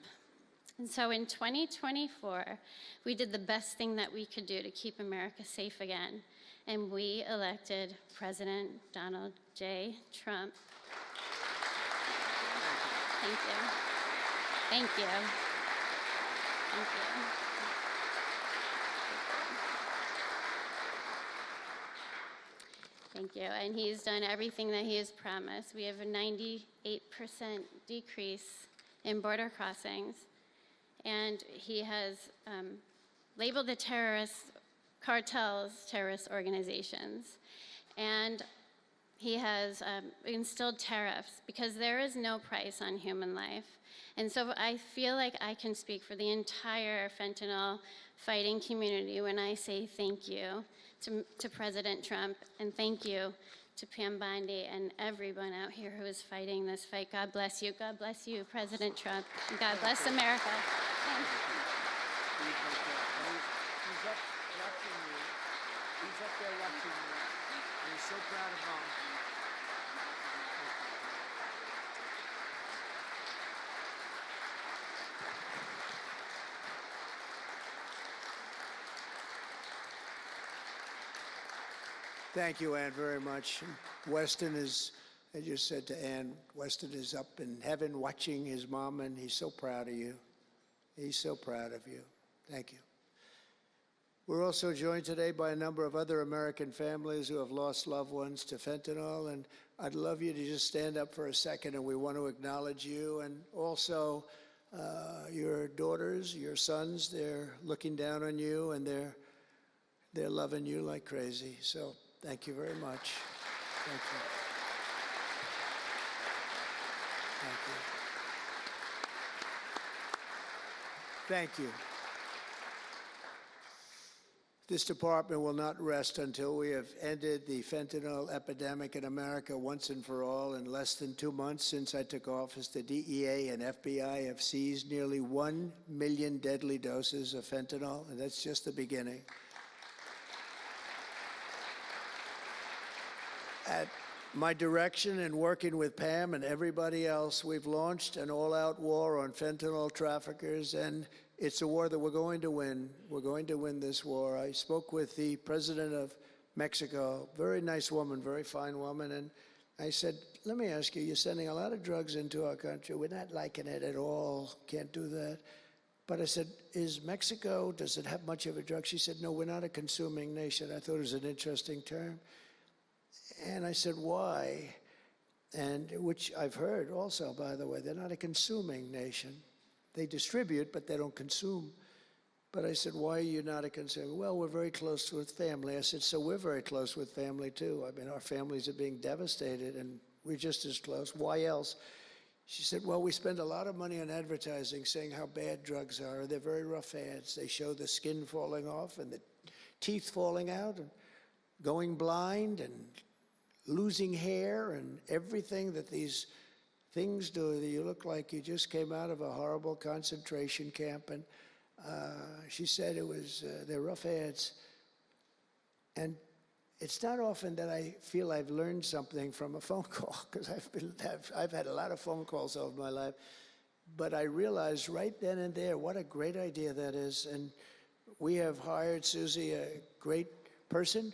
S3: And so in 2024, we did the best thing that we could do to keep America safe again, and we elected President Donald J. Trump. Thank you. Thank you. Thank you. Thank you. And he's done everything that he has promised. We have a 98% decrease in border crossings. And he has labeled the cartels terrorist organizations. And he has instilled tariffs because there is no price on human life. And so I feel like I can speak for the entire fentanyl fighting community when I say thank you to President Trump, and thank you to Pam Bondi and everyone out here who is fighting this fight. God bless you. God bless you, President Trump. And God bless America. Thank you.
S2: He's up watching you. He's up there watching you. And he's so proud of Mom. Thank you, Ann, very much. Weston is, I just said to Ann, Weston is up in heaven watching his mom, and he's so proud of you. He's so proud of you. Thank you. We're also joined today by a number of other American families who have lost loved ones to fentanyl, and I'd love you to just stand up for a second, and we want to acknowledge you, and also your daughters, your sons. They're looking down on you, and they're loving you like crazy. So thank you very much. Thank you. Thank you. Thank you. This department will not rest until we have ended the fentanyl epidemic in America once and for all. In less than 2 months since I took office, the DEA and FBI have seized nearly 1 million deadly doses of fentanyl, and that's just the beginning. At my direction and working with Pam and everybody else, we've launched an all-out war on fentanyl traffickers, and it's a war that we're going to win. We're going to win this war. I spoke with the president of Mexico, very nice woman, very fine woman, and I said, let me ask you, you're sending a lot of drugs into our country. We're not liking it at all. Can't do that. But I said, is Mexico, does it have much of a drug? She said, no, we're not a consuming nation. I thought it was an interesting term. And I said, why? And which I've heard also, by the way, they're not a consuming nation. They distribute, but they don't consume. But I said, why are you not a consumer? Well, we're very close with family. I said, so we're very close with family, too. I mean, our families are being devastated, and we're just as close. Why else? She said, well, we spend a lot of money on advertising saying how bad drugs are. They're very rough ads. They show the skin falling off and the teeth falling out and going blind and losing hair and everything that these things do. You look like you just came out of a horrible concentration camp. And she said it was, they're rough ads. And it's not often that I feel I've learned something from a phone call, because I've had a lot of phone calls over my life. But I realized right then and there what a great idea that is. And we have hired, Susie, a great person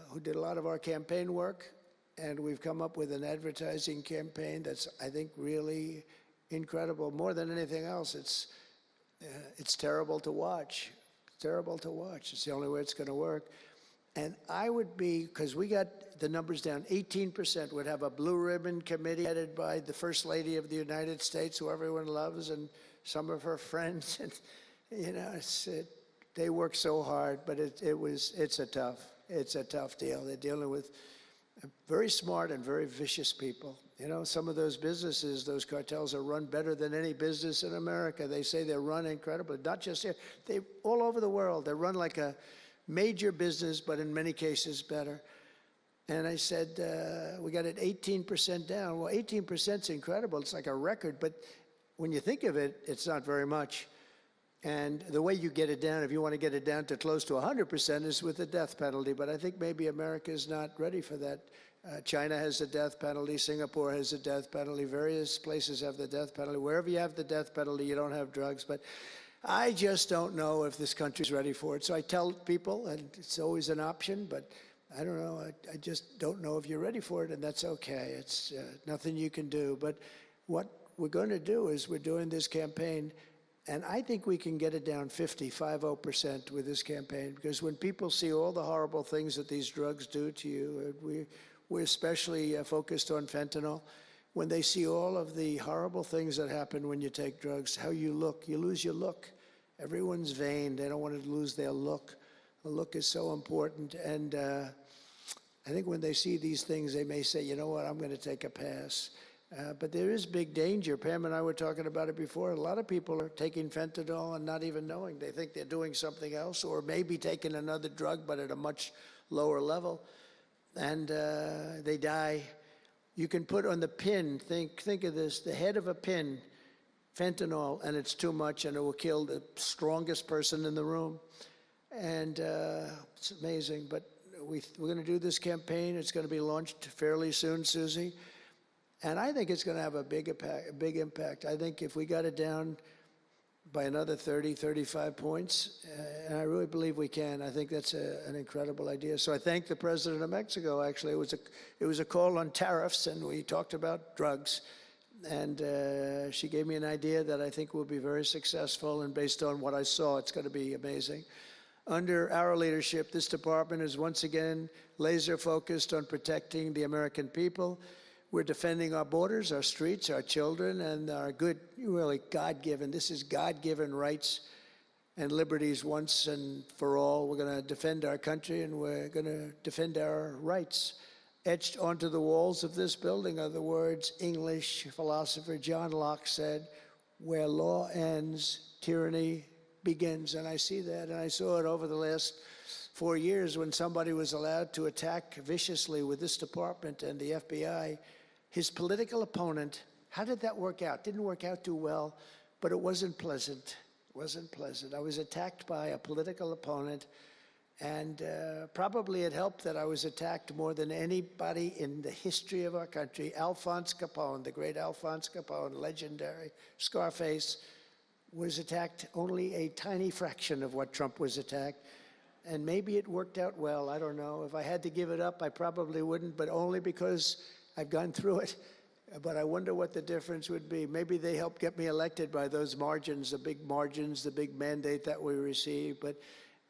S2: who did a lot of our campaign work, and we've come up with an advertising campaign that's, I think, really incredible. More than anything else, it's terrible to watch. Terrible to watch. It's the only way it's going to work. And I would be, because we got the numbers down, 18% would have a blue ribbon committee headed by the First Lady of the United States, who everyone loves, and some of her friends. And, you know, they work so hard, but it's a tough deal. They're dealing with very smart and very vicious people. You know, some of those businesses, those cartels, are run better than any business in America. They say they're run incredibly, not just here. They all over the world. They're run like a major business, but in many cases better. And I said, we got it 18% down. Well, 18% is incredible. It's like a record. But when you think of it, it's not very much. And the way you get it down, if you want to get it down to close to 100%, is with the death penalty. But I think maybe America is not ready for that. China has a death penalty. Singapore has a death penalty. Various places have the death penalty. Wherever you have the death penalty, you don't have drugs. But I just don't know if this country's ready for it. So I tell people, and it's always an option, but I don't know. I just don't know if you're ready for it, and that's okay. It's nothing you can do. But what we're going to do is we're doing this campaign, and I think we can get it down 50% with this campaign, because when people see all the horrible things that these drugs do to you, we're especially focused on fentanyl. When they see all of the horrible things that happen when you take drugs, how you look, you lose your look. Everyone's vain. They don't want to lose their look. The look is so important. And I think when they see these things, they may say, you know what, I'm going to take a pass. But there is big danger. Pam and I were talking about it before. A lot of people are taking fentanyl and not even knowing. They think they're doing something else, or maybe taking another drug, but at a much lower level. And they die. You can put on the pin, think of this, the head of a pin, fentanyl, and it's too much, and it will kill the strongest person in the room. And it's amazing. But we're going to do this campaign. It's going to be launched fairly soon, Susie. And I think it's going to have a big impact. I think if we got it down by another 30, 35 points, and I really believe we can. I think that's an incredible idea. So I thank the president of Mexico, actually. It was a call on tariffs, and we talked about drugs. And she gave me an idea that I think will be very successful, and based on what I saw, it's going to be amazing. Under our leadership, this department is once again laser focused on protecting the American people. We're defending our borders, our streets, our children, and our good, really God-given, this is God-given rights and liberties once and for all. We're going to defend our country, and we're going to defend our rights. Etched onto the walls of this building are the words English philosopher John Locke said, where law ends, tyranny begins, and I see that, and I saw it over the last 4 years when somebody was allowed to attack viciously with this department and the FBI, his political opponent. How did that work out? Didn't work out too well, but it wasn't pleasant. It wasn't pleasant. I was attacked by a political opponent, and probably it helped that I was attacked more than anybody in the history of our country. Alphonse Capone, the great Alphonse Capone, legendary, Scarface, was attacked only a tiny fraction of what Trump was attacked. And maybe it worked out well, I don't know. If I had to give it up, I probably wouldn't, but only because I've gone through it. But I wonder what the difference would be. Maybe they helped get me elected by those margins, the big mandate that we received. But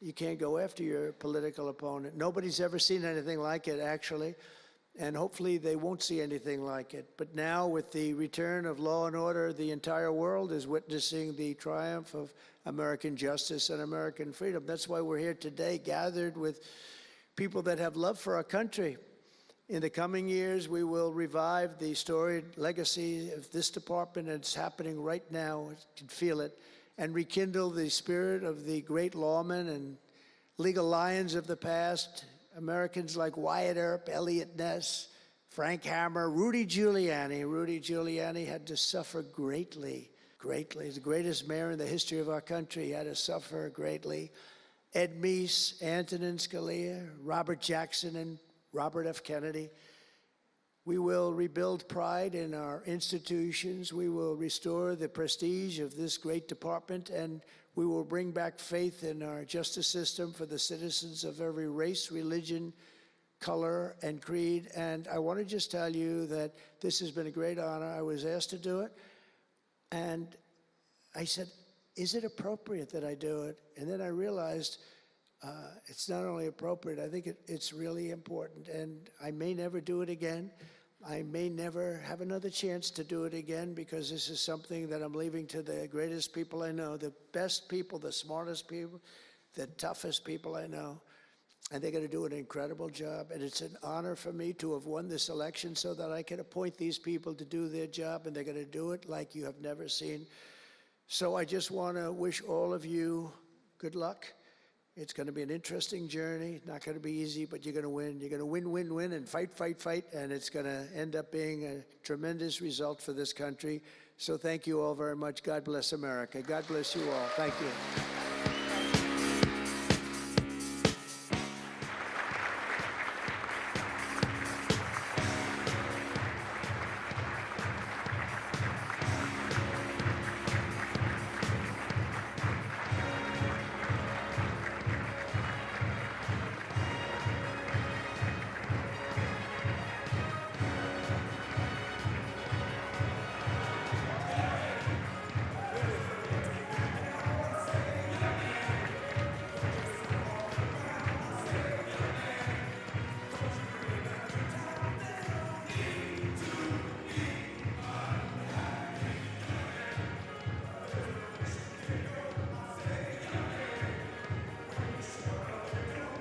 S2: you can't go after your political opponent. Nobody's ever seen anything like it, actually. And hopefully they won't see anything like it. But now, with the return of law and order, the entire world is witnessing the triumph of American justice and American freedom. That's why we're here today, gathered with people that have love for our country. In the coming years, we will revive the storied legacy of this department, and it's happening right now. You can feel it. And rekindle the spirit of the great lawmen and legal lions of the past, Americans like Wyatt Earp, Elliot Ness, Frank Hammer, Rudy Giuliani. Rudy Giuliani had to suffer greatly, greatly. He's the greatest mayor in the history of our country. He had to suffer greatly. Ed Meese, Antonin Scalia, Robert Jackson, and Robert F. Kennedy. We will rebuild pride in our institutions. We will restore the prestige of this great department, and we will bring back faith in our justice system for the citizens of every race, religion, color, and creed. And I want to just tell you that this has been a great honor. I was asked to do it, and I said, is it appropriate that I do it? And then I realized it's not only appropriate, I think it's really important. And I may never do it again. I may never have another chance to do it again, because this is something that I'm leaving to the greatest people I know, the best people, the smartest people, the toughest people I know. And they're going to do an incredible job. And it's an honor for me to have won this election so that I can appoint these people to do their job, and they're going to do it like you have never seen. So I just want to wish all of you good luck. It's going to be an interesting journey. Not going to be easy, but you're going to win. You're going to win, win, win, and fight, fight, fight, and it's going to end up being a tremendous result for this country. So thank you all very much. God bless America. God bless you all. Thank you.